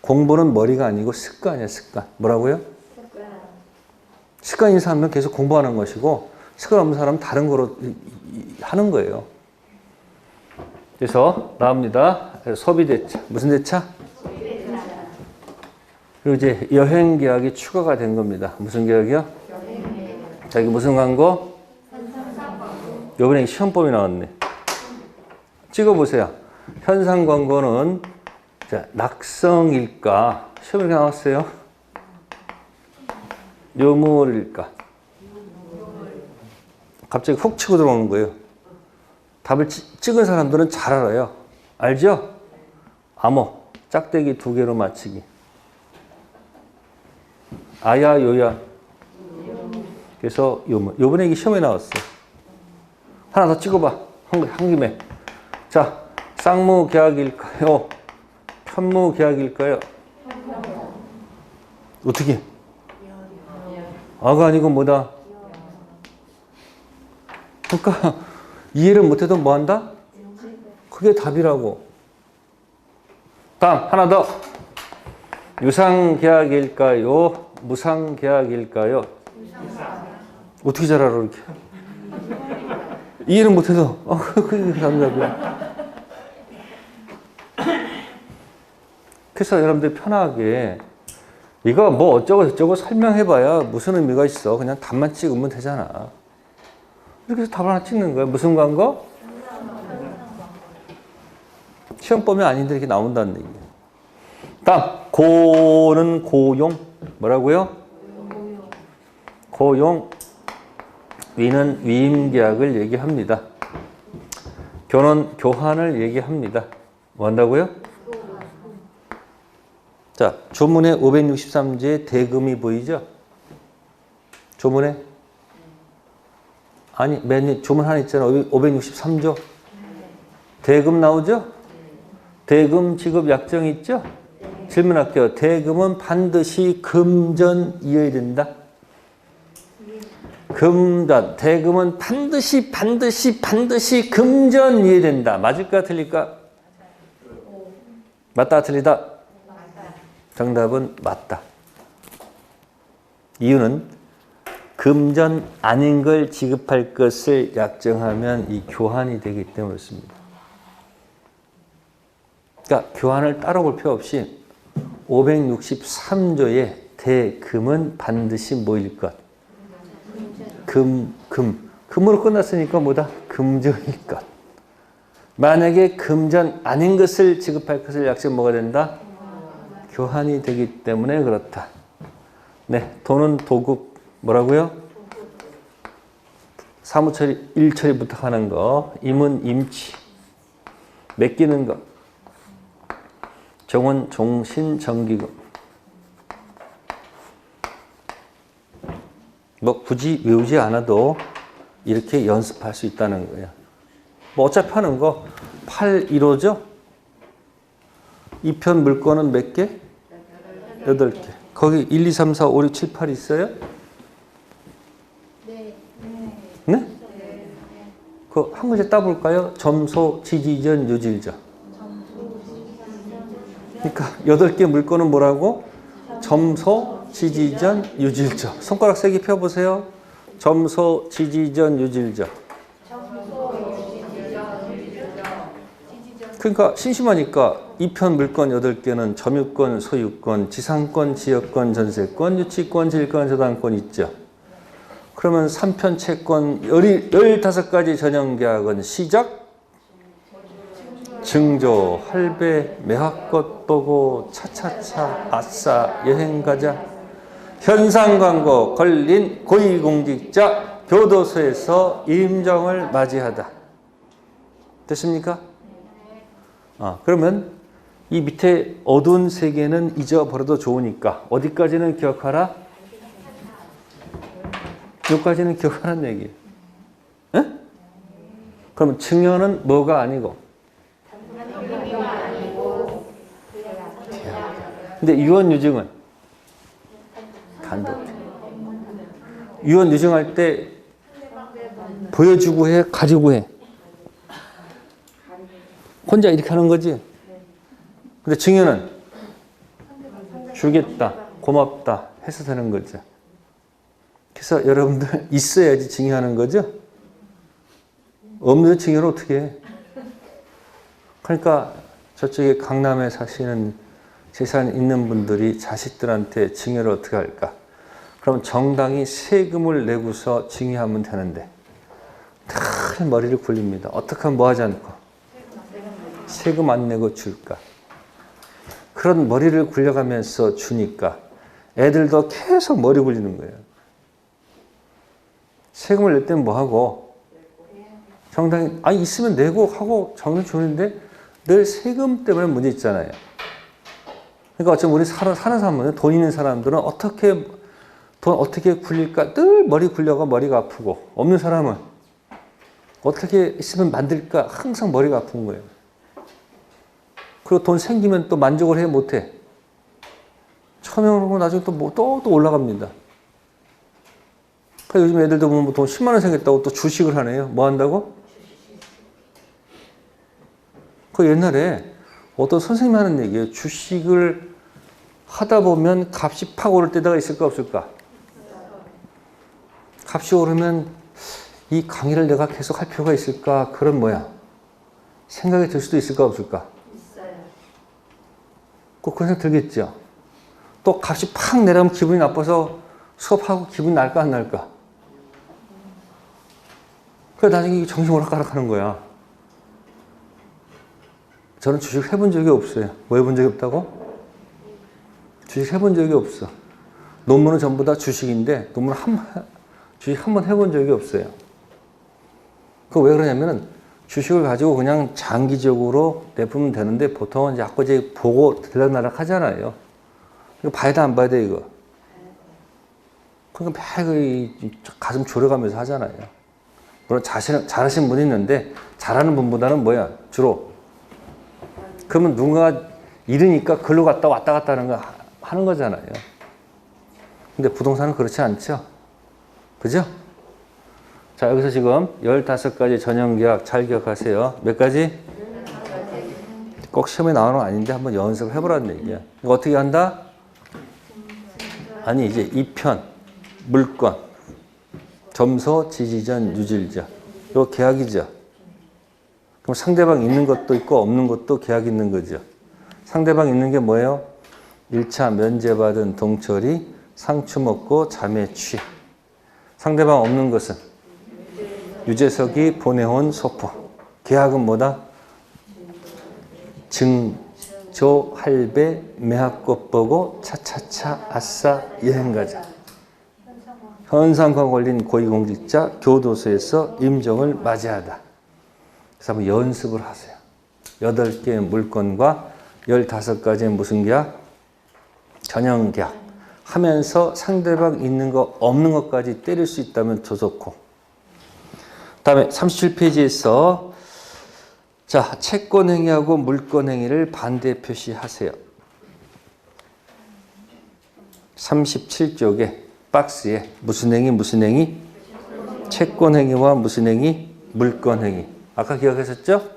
공부는 머리가 아니고 습관이야, 습관. 뭐라고요? 습관인 사람은 계속 공부하는 것이고 습관 없는 사람은 다른 거로 하는 거예요. 그래서 나옵니다. 소비대차. 무슨 대차? 그리고 이제 여행 계약이 추가가 된 겁니다. 무슨 계약이요? 자, 이게 무슨 광고? 이번에 시험범위 나왔네. 찍어보세요. 현상 광고는 낙성일까? 시험에 나왔어요. 요물일까? 갑자기 훅 치고 들어오는 거예요. 답을 찍은 사람들은 잘 알아요. 알죠? 암호, 짝대기 2개로 맞히기. 아야, 요야. 그래서 요번에 이게 시험에 나왔어. 하나 더 찍어봐. 한 김에. 자, 쌍무계약일까요? 편무계약일까요? 어떻게? 아가 아니고 뭐다? 그러니까 이해를 못해도 뭐 한다? 그게 답이라고. 다음 하나 더. 유상계약일까요? 무상계약일까요? 어떻게 잘 알아 이렇게? 이해는 못해도 그게 답이야. 그래서 여러분들 편하게 이거 뭐 어쩌고 저쩌고 설명해봐야 무슨 의미가 있어. 그냥 답만 찍으면 되잖아. 이렇게 해서 답 하나 찍는 거야. 무슨 광고? 시험 보면 아닌데 이렇게 나온다는 얘기야. 다음 고는 고용. 뭐라고요? 고용. 위는 위임계약을 얘기합니다. 교는 교환을 얘기합니다. 뭐 한다고요? 자, 조문의 563조에 대금이 보이죠? 조문에? 아니, 맨 조문 하나 있잖아. 563조. 대금 나오죠? 대금 지급 약정이 있죠? 질문할게요. 대금은 반드시 금전이어야 된다. 금전. 대금은 반드시 금전이어야 된다. 맞을까 틀릴까? 맞다 틀리다? 정답은 맞다. 이유는 금전 아닌 걸 지급할 것을 약정하면 이 교환이 되기 때문에 그렇습니다. 그러니까 교환을 따로 볼 필요 없이 563조의 대금은 반드시 뭐일 것? 금으로 끝났으니까 뭐다? 금전일 것. 만약에 금전 아닌 것을 지급할 것을 약정 뭐가 된다? 교환이 되기 때문에 그렇다. 네, 돈은 도급 뭐라고요? 사무처리, 일처리 부탁하는 거, 임은 임치, 맡기는 거, 정은 종신, 정기금. 뭐 굳이 외우지 않아도 이렇게 연습할 수 있다는 거예요. 뭐 어차피 하는 거 8, 1호죠? 2편 물건은 몇 개? 8개. 거기 1, 2, 3, 4, 5, 6, 7, 8 있어요? 네? 그 한 문제 따볼까요? 점소, 지지전, 유질전. 그러니까 8개 물건은 뭐라고? 점소, 지지전, 유질전. 손가락 세게 펴보세요. 점소, 지지전, 유질전. 그러니까 심심하니까 2편 물건 8개는 점유권, 소유권, 지상권, 지역권, 전세권, 유치권, 질권, 저당권 있죠. 그러면 3편 채권 15가지 전형계약은 시작, 증조, 할배, 매화꽃 보고, 차차차, 아싸, 여행 가자, 현상광고, 걸린 고위공직자, 교도소에서 임정을 맞이하다. 됐습니까? 그러면 이 밑에 어두운 세 개는 잊어버려도 좋으니까 어디까지는 기억하라? 여기까지는 기억하라는 얘기예요. 에? 그럼 증여는 뭐가 아니고? 근데 유언유증은? 단독. 유언유증할 때 보여주고 해, 가지고 해. 혼자 이렇게 하는 거지. 근데 증여는 주겠다, 고맙다 해서 되는 거죠. 그래서 여러분들 있어야지 증여하는 거죠. 없는 증여를 어떻게 해? 그러니까 저쪽에 강남에 사시는 재산 있는 분들이 자식들한테 증여를 어떻게 할까? 그럼 정당이 세금을 내고서 증여하면 되는데 늘 머리를 굴립니다. 어떻게 하면 뭐 하지 않고? 세금 안 내고 줄까? 그런 머리를 굴려가면서 주니까 애들도 계속 머리 굴리는 거예요. 세금을 낼 때는 뭐 하고? 정당이 있으면 내고 하고 정당 주는데 늘 세금 때문에 문제 있잖아요. 그러니까 어쩌면 우리 사는 사람은 돈 있는 사람들은 어떻게 돈 어떻게 굴릴까 늘 머리 굴려가 머리가 아프고, 없는 사람은 어떻게 있으면 만들까 항상 머리가 아픈 거예요. 그리고 돈 생기면 또 만족을 해 못해. 처음에 오르고 나중에 또 올라갑니다. 그러니까 요즘 애들도 보면 돈 10만 원 생겼다고 또 주식을 하네요. 뭐 한다고? 그 옛날에 어떤 선생님이 하는 얘기예요. 주식을 하다 보면 값이 팍 오를 때가 있을까 없을까? 값이 오르면 이 강의를 내가 계속 할 필요가 있을까? 그런 생각이 들 수도 있을까 없을까? 있어요. 꼭 그런 생각 들겠죠. 또 값이 팍 내려가면 기분이 나빠서 수업하고 기분이 날까 안 날까? 그래 나중에 정신 오락가락하는 거야. 저는 주식 해본 적이 없어요. 뭐 해본 적이 없다고? 주식 해본 적이 없어. 논문은 전부 다 주식인데 주식 한 번 해본 적이 없어요. 그 왜 그러냐면은 주식을 가지고 그냥 장기적으로 내보면 되는데 보통은 이제 자꾸 이제 보고 들락날락 하잖아요. 이거 봐야 돼, 안 봐야 돼, 이거? 그러니까 매일 가슴 졸여가면서 하잖아요. 물론 잘하시는 분이 있는데 잘하는 분보다는 주로. 그러면 누군가가 잃으니까 글로 갔다 왔다 갔다 하는 거잖아요. 근데 부동산은 그렇지 않죠? 그죠? 자, 여기서 지금 15가지 전형계약 잘 기억하세요. 몇 가지? 꼭 시험에 나오는 건 아닌데 한번 연습을 해보라는 얘기야. 이거 어떻게 한다? 아니, 이제 2편, 물건, 점소, 지지전, 유질적. 이거 계약이죠. 그럼 상대방 있는 것도 있고 없는 것도 계약 있는 거죠. 상대방 있는 게 뭐예요? 1차 면제받은 동철이 상추 먹고 잠에 취해. 상대방 없는 것은 유재석이 보내온 소포. 계약은 뭐다? 증조 할배 매학꽃 보고 차차차 아싸 여행 가자. 현상과 걸린 고위공직자 교도소에서 임종을 맞이하다. 그래서 한번 연습을 하세요. 8개의 물건과 15가지의 무슨 계약? 전형 계약. 하면서 상대방 있는 거 없는 것까지 때릴 수 있다면 더 좋고. 그 다음에 37페이지에서 자, 채권행위하고 물건행위를 반대 표시하세요. 37쪽에 박스에 무슨 행위? 채권행위와 무슨 행위? 물건행위. 아까 기억하셨죠?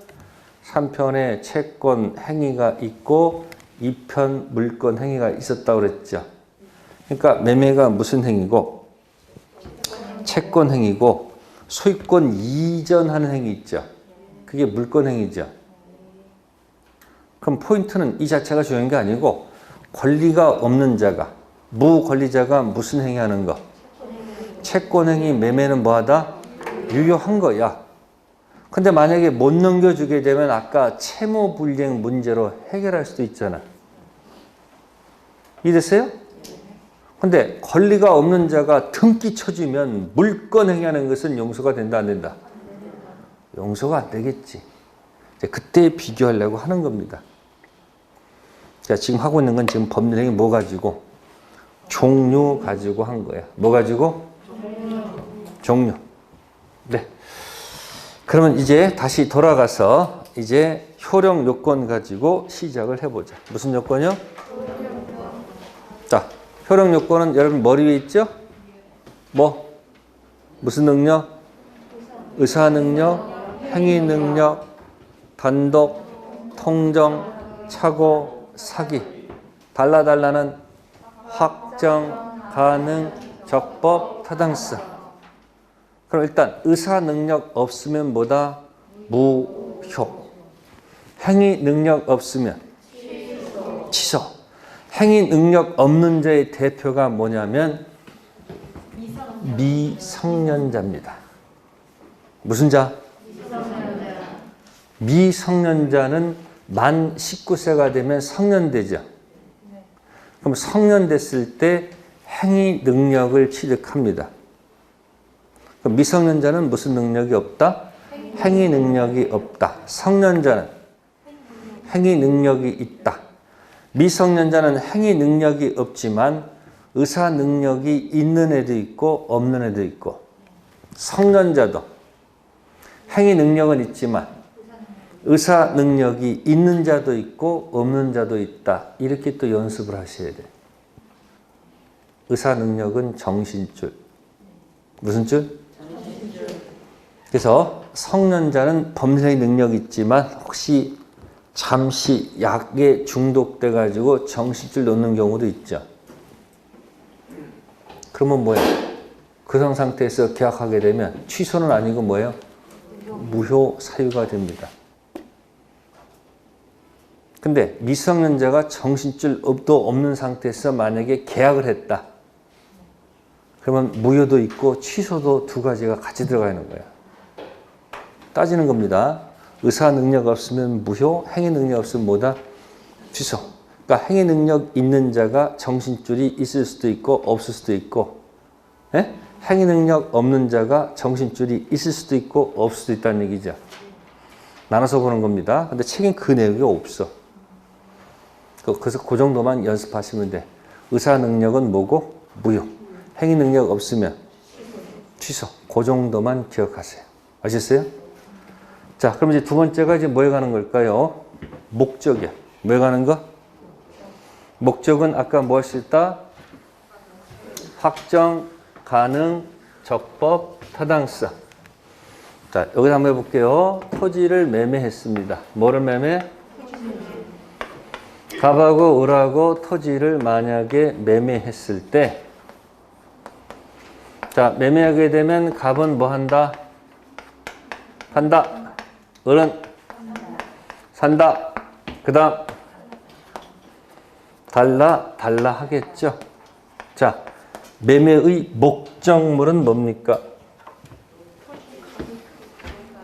3편에 채권행위가 있고 2편 물건행위가 있었다고 그랬죠. 그러니까 매매가 무슨 행위고 채권행위고 소유권 이전하는 행위 있죠. 그게 물건행위죠. 그럼 포인트는 이 자체가 중요한 게 아니고 권리가 없는 자가 무권리자가 무슨 행위하는 거? 채권행위 매매는 뭐하다? 유효한 거야. 근데 만약에 못 넘겨주게 되면 아까 채무불이행 문제로 해결할 수도 있잖아. 이해됐어요? 근데 권리가 없는 자가 등기 쳐주면 물건행위하는 것은 용서가 된다 안 된다? 용서가 안 되겠지. 이제 그때 비교하려고 하는 겁니다. 자, 지금 하고 있는 건 지금 법률행위 뭐 가지고? 종류 가지고 한 거야. 뭐 가지고? 종류. 네. 그러면 이제 다시 돌아가서 이제 효력 요건 가지고 시작을 해보자. 무슨 요건이요? 자, 효력 요건은 여러분 머리 위에 있죠? 뭐? 무슨 능력? 의사 능력, 행위 능력, 단독, 통정, 착오, 사기. 달라는 확정, 가능, 적법, 타당성. 그럼 일단 의사 능력 없으면 뭐다? 무효. 행위 능력 없으면 취소. 행위 능력 없는 자의 대표가 뭐냐면 미성년자입니다. 무슨 자? 미성년자는 만 19세가 되면 성년되죠. 그럼 성년됐을 때 행위 능력을 취득합니다. 그럼 미성년자는 무슨 능력이 없다? 행위 능력이 없다. 성년자는 행위 능력이 있다. 미성년자는 행위 능력이 없지만 의사 능력이 있는 애도 있고 없는 애도 있고 성년자도 행위 능력은 있지만 의사 능력이 있는 자도 있고 없는 자도 있다. 이렇게 또 연습을 하셔야 돼요. 의사 능력은 정신줄. 무슨 줄? 정신줄. 그래서 성년자는 범죄의 능력이 있지만 혹시 잠시 약에 중독돼 가지고 정신줄 놓는 경우도 있죠. 그러면 뭐예요? 그런 상태에서 계약하게 되면 취소는 아니고 뭐예요? 무효 사유가 됩니다. 근데 미성년자가 정신줄도 없는 상태에서 만약에 계약을 했다. 그러면 무효도 있고 취소도 두 가지가 같이 들어가 있는 거예요. 따지는 겁니다. 의사 능력 없으면 무효, 행위 능력 없으면 뭐다? 취소. 그러니까 행위 능력 있는 자가 정신줄이 있을 수도 있고 없을 수도 있고, 예? 행위 능력 없는 자가 정신줄이 있을 수도 있고 없을 수도 있다는 얘기죠. 나눠서 보는 겁니다. 근데 책엔 그 내용이 없어. 그래서 그 정도만 연습하시면 돼. 의사 능력은 뭐고? 무효. 행위 능력 없으면 취소. 그 정도만 기억하세요. 아셨어요? 자, 그럼 이제 두 번째가 이제 뭐에 가는 걸까요? 목적이야. 뭐에 가는 거? 목적은 아까 무엇이다? 확정, 가능, 적법, 타당성. 자, 여기서 한번 해볼게요. 토지를 매매했습니다. 뭐를 매매? 갑하고 을하고 토지를 만약에 매매했을 때, 자, 매매하게 되면 갑은 뭐 한다? 판다. 을은 산다. 그 다음 달라 하겠죠. 자, 매매의 목적물은 뭡니까?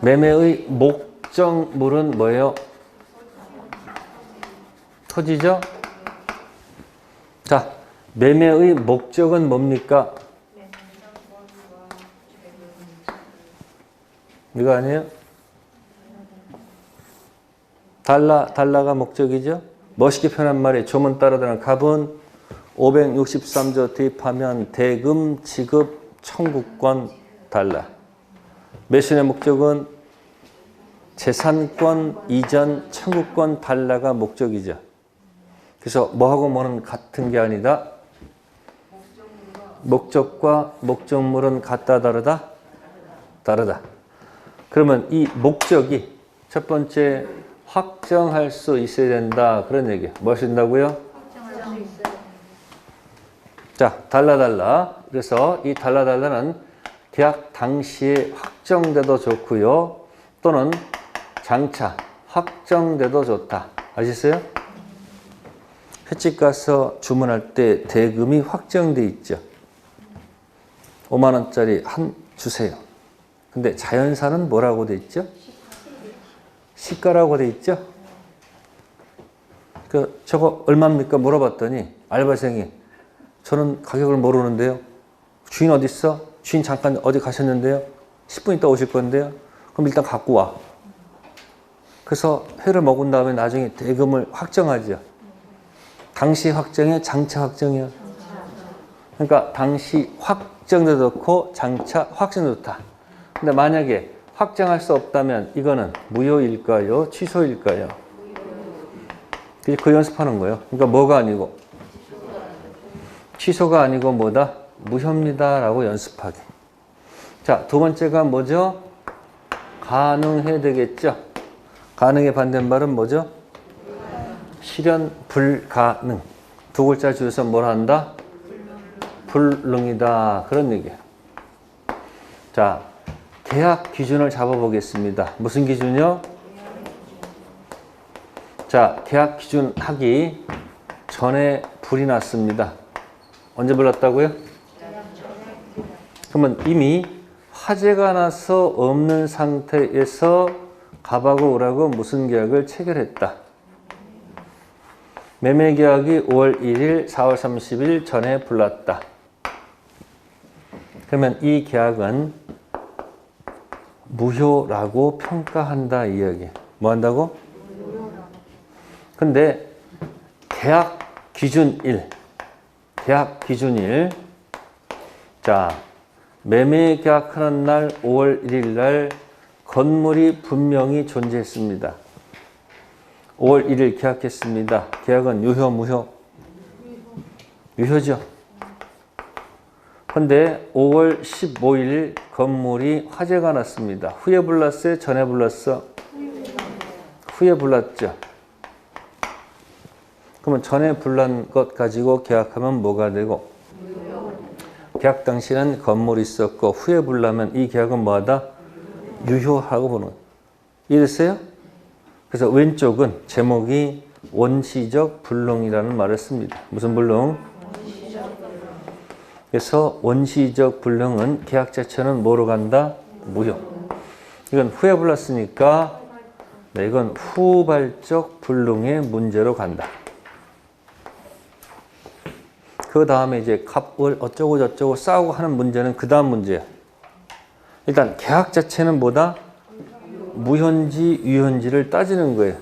매매의 목적물은 뭐예요? 토지죠? 자, 매매의 목적은 뭡니까? 이거 아니에요? 달라가 목적이죠? 멋있게 표현한 말이 조문 따르다는 갑은 563조 대입하면 대금 지급 청구권 달라. 매수인의 목적은 재산권 이전 청구권 달라가 목적이죠. 그래서 뭐하고 뭐는 같은 게 아니다. 목적과 목적물은 같다 다르다? 다르다. 그러면 이 목적이 첫 번째 확정할 수 있어야 된다. 그런 얘기예요. 뭐 쓴다고요? 자, 달라. 그래서 이 달라는 계약 당시에 확정돼도 좋고요. 또는 장차 확정돼도 좋다. 아시겠어요? 횟집 가서 주문할 때 대금이 확정돼 있죠. 5만 원짜리 한 주세요. 근데 자연사는 뭐라고 돼 있죠? 시가라고 돼 있죠? 저거 얼마입니까? 물어봤더니 알바생이 저는 가격을 모르는데요. 주인 어디 있어? 주인 잠깐 어디 가셨는데요? 10분 있다 오실 건데요. 그럼 일단 갖고 와. 그래서 회를 먹은 다음에 나중에 대금을 확정하죠. 당시 확정이야? 장차 확정이야? 그러니까 당시 확정도 좋고 장차 확정도 좋다. 근데 만약에 확정할 수 없다면 이거는 무효일까요? 취소일까요? 그 연습하는 거예요. 그러니까 뭐가 아니고 취소가 아니고 뭐다? 무효입니다 라고 연습하기. 자, 두 번째가 뭐죠? 가능해야 되겠죠? 가능의 반대말은 뭐죠? 실현 불가능. 두 글자 줄여서 뭘 한다? 불능이다. 그런 얘기예요. 자, 계약 기준을 잡아보겠습니다. 무슨 기준이요? 자, 계약 기준 하기 전에 불이 났습니다. 언제 불 났다고요? 그러면 이미 화재가 나서 없는 상태에서 갑하고 을하고 무슨 계약을 체결했다. 매매 계약이 5월 1일, 4월 30일 전에 불났다. 그러면 이 계약은 무효라고 평가한다 이 이야기. 뭐 한다고? 근데 계약 기준 1, 계약 기준일. 자, 매매 계약하는 날 5월 1일 날 건물이 분명히 존재했습니다. 5월 1일 계약했습니다. 계약은 유효, 무효? 유효죠. 근데 5월 15일 건물이 화재가 났습니다. 후에 불났어요? 전에 불났어? 후에 불났죠. 그러면 전에 불난 것 가지고 계약하면 뭐가 되고? 계약 당시에는 건물이 있었고 후에 불나면 이 계약은 뭐하다? 유효하고 보는 거예요. 이해됐어요? 그래서 왼쪽은 제목이 원시적 불능이라는 말을 씁니다. 무슨 불능? 그래서 원시적 불능은 계약 자체는 뭐로 간다? 무효. 이건 후에 불났으니까 네, 이건 후발적 불능의 문제로 간다. 그 다음에 이제 값을 어쩌고 저쩌고 싸우고 하는 문제는 그 다음 문제야. 일단 계약 자체는 뭐다? 무효인지 유효인지를 따지는 거예요.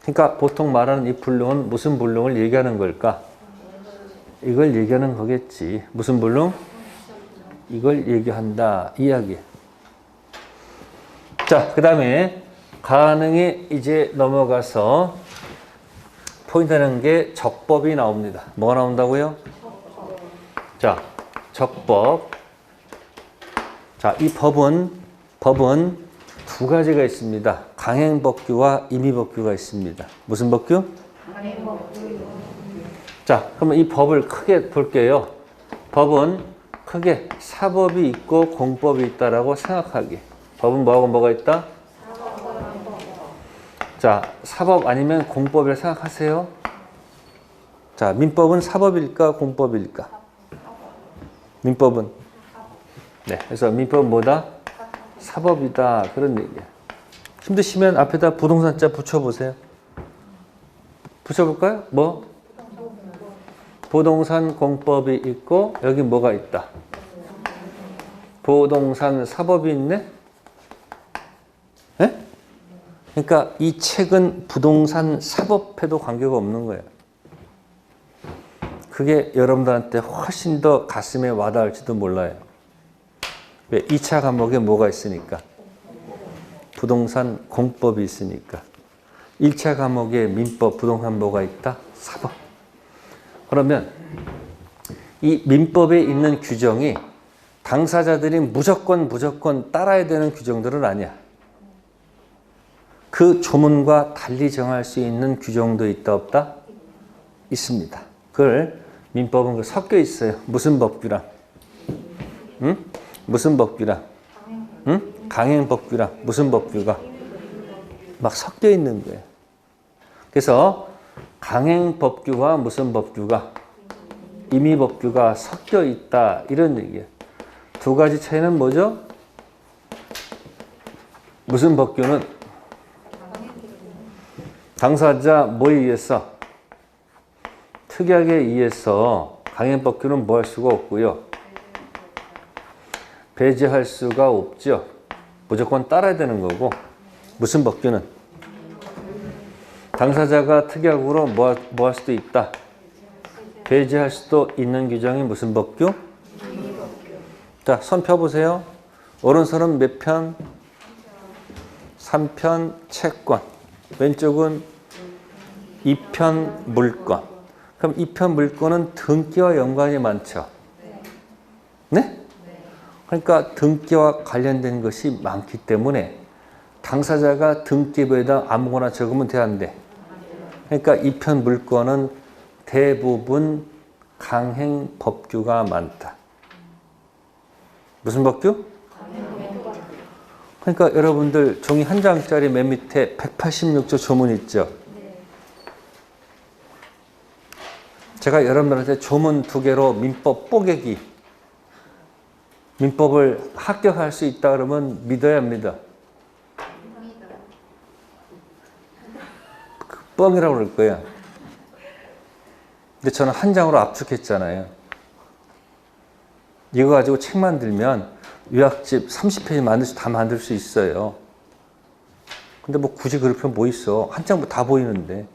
그러니까 보통 말하는 이 불능은 무슨 불능을 얘기하는 걸까? 이걸 얘기하는 거겠지. 무슨 불능? 이걸 얘기한다. 이야기. 자, 그 다음에 가능에 이제 넘어가서 포인트하는 게 적법이 나옵니다. 뭐가 나온다고요? 자, 적법. 자, 이 법은 두 가지가 있습니다. 강행법규와 임의법규가 있습니다. 무슨 법규? 강행법규. 자, 그러면 이 법을 크게 볼게요. 법은 크게 사법이 있고 공법이 있다라고 생각하기. 법은 뭐하고 뭐가 있다? 자, 사법 아니면 공법이라 생각하세요. 자, 민법은 사법일까 공법일까? 민법은 네, 그래서 민법은 뭐다? 사법이다. 그런 얘기야. 힘드시면 앞에다 부동산자 붙여보세요. 붙여볼까요? 뭐? 부동산 공법이 있고 여기 뭐가 있다? 부동산 사법이 있네? 네? 그러니까 이 책은 부동산 사법에도 관계가 없는 거예요. 그게 여러분들한테 훨씬 더 가슴에 와닿을지도 몰라요. 왜? 2차 과목에 뭐가 있으니까? 부동산 공법이 있으니까. 1차 과목에 민법, 부동산 뭐가 있다? 사법. 그러면 이 민법에 있는 규정이 당사자들이 무조건 따라야 되는 규정들은 아니야. 그 조문과 달리 정할 수 있는 규정도 있다 없다? 있습니다. 그걸 민법은 섞여 있어요. 무슨 법규랑? 응? 무슨 법규랑? 응? 강행법규랑 무슨 법규가? 막 섞여 있는 거예요. 그래서 강행법규와 무슨 법규가? 임의법규가 섞여 있다. 이런 얘기예요. 두 가지 차이는 뭐죠? 무슨 법규는 당사자 뭐에 의해서? 특약에 의해서 강행법규는 뭐 할 수가 없고요. 배제할 수가 없죠. 무조건 따라야 되는 거고. 무슨 법규는? 당사자가 특약으로 뭐 할 수도 있다. 배제할 수도 있는 규정이 무슨 법규? 자, 손 펴보세요. 오른손은 몇 편? 3편 채권. 왼쪽은 2편 물권. 그럼 2편 물권은 등기와 연관이 많죠? 네? 그러니까 등기와 관련된 것이 많기 때문에 당사자가 등기부에다 아무거나 적으면 돼, 안 돼? 그러니까 2편 물권은 대부분 강행 법규가 많다. 무슨 법규? 그러니까 여러분들 종이 한 장짜리 맨 밑에 186조 조문 있죠? 제가 여러분들한테 조문 2개로 민법 뽀개기, 민법을 합격할 수 있다 그러면 믿어야 합니다. 뻥이라고 그럴 거야. 근데 저는 한 장으로 압축했잖아요. 이거 가지고 책 만들면 요약집 30페이지 다 만들 수 있어요. 근데 뭐 굳이 그럴 필요 뭐 있어. 한 장부터 다 보이는데.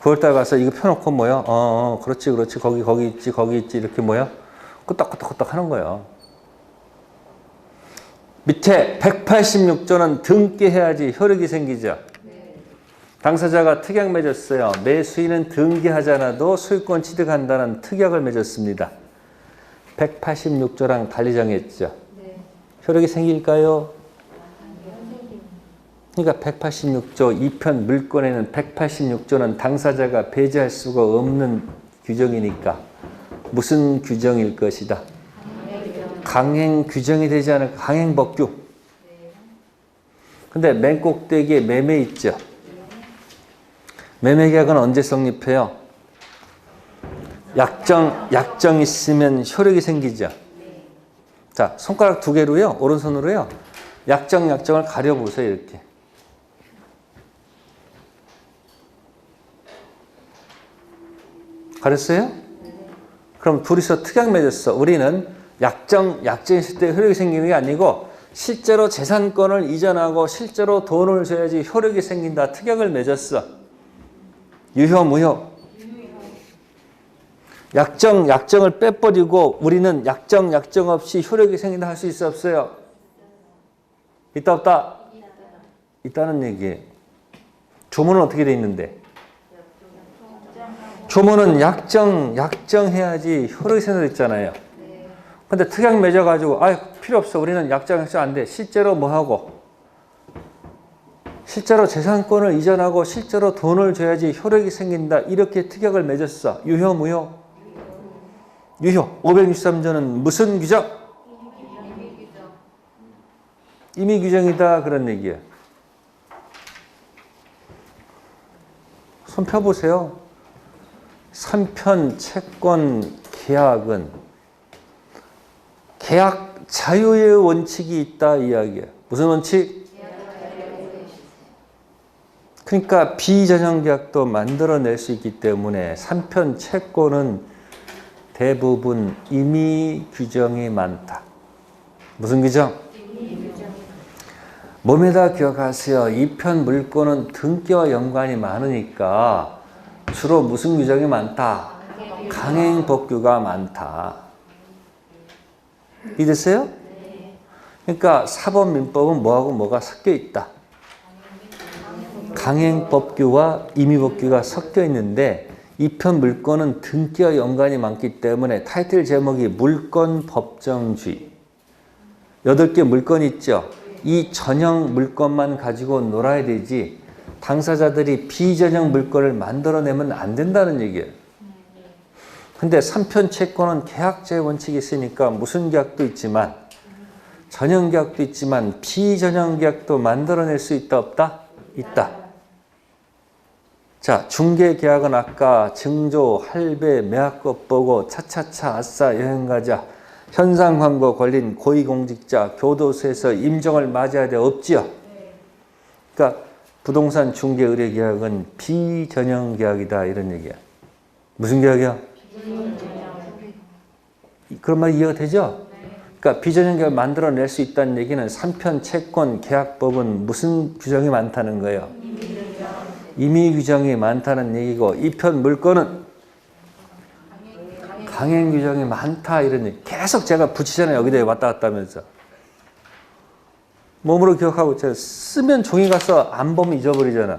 9월달 가서 이거 펴놓고 뭐요? 그렇지, 그렇지. 거기 있지, 거기 있지. 이렇게 뭐요? 끄떡끄떡끄떡 하는 거예요. 밑에 186조는 등기 해야지 효력이 생기죠. 당사자가 특약 맺었어요. 매수인은 등기하지 않아도 소유권 취득한다는 특약을 맺었습니다. 186조랑 달리 정했죠. 효력이 생길까요? 그러니까 186조 2편 물권에는 186조는 당사자가 배제할 수가 없는 규정이니까 무슨 규정일 것이다? 강행 규정이 되지 않을 강행법규. 근데 맨 꼭대기에 매매 있죠. 매매계약은 언제 성립해요? 약정 있으면 효력이 생기죠. 자, 손가락 2개로요, 오른손으로요, 약정을 가려보세요, 이렇게. 가렸어요? 그럼 둘이서 특약 맺었어. 우리는 약정 있을 때 효력이 생기는 게 아니고 실제로 재산권을 이전하고 실제로 돈을 줘야지 효력이 생긴다. 특약을 맺었어. 유효, 무효? 약정을 빼버리고 우리는 약정 없이 효력이 생긴다 할 수 있어, 없어요? 있다, 없다? 있다는 얘기예요. 조문은 어떻게 돼 있는데? 조문은 약정해야지 효력이 생긴다 했잖아요. 근데 특약 맺어가지고 필요 없어. 우리는 약정 안 돼. 실제로 뭐하고? 실제로 재산권을 이전하고 실제로 돈을 줘야지 효력이 생긴다. 이렇게 특약을 맺었어. 유효, 무효? 유효. 563조는 무슨 규정? 임의 규정이다. 그런 얘기예요. 손 펴보세요. 3편 채권 계약은 계약 자유의 원칙이 있다 이야기예요. 무슨 원칙? 그러니까 비전형 계약도 만들어낼 수 있기 때문에 3편 채권은 대부분 임의 규정이 많다. 무슨 규정? 몸에다 기억하세요. 2편 물권은 등기와 연관이 많으니까 주로 무슨 규정이 많다? 강행법규가 많다. 이해됐어요? 그러니까 사법민법은 뭐하고 뭐가 섞여 있다. 강행법규와 임의법규가 섞여 있는데 2편 물권은 등기와 연관이 많기 때문에 타이틀 제목이 물권법정주의. 8개 물건이 있죠. 이 전형 물건만 가지고 놀아야 되지 당사자들이 비전형 물건을 만들어내면 안 된다는 얘기예요. 근데 3편 채권은 계약자의 원칙이 있으니까 무슨 계약도 있지만 전형 계약도 있지만 비전형 계약도 만들어낼 수 있다, 없다? 있다. 자, 중개 계약은 아까 증조, 할배, 매학법 보고 차차차 아싸 여행 가자, 현상 광고 걸린 고위공직자, 교도소에서 임종을 맞아야 돼, 없지요? 그러니까 부동산 중개 의뢰 계약은 비전형 계약이다 이런 얘기야. 무슨 계약이야? 그런 말 이해가 되죠? 그러니까 비전형 계약을 만들어낼 수 있다는 얘기는 3편 채권 계약법은 무슨 규정이 많다는 거예요? 임의 규정이 많다는 얘기고 2편 물건은 강행 규정이 많다 이런 얘기. 계속 제가 붙이잖아요. 여기다 왔다 갔다 하면서. 몸으로 기억하고 제가 쓰면 종이 가서 안 보면 잊어버리잖아.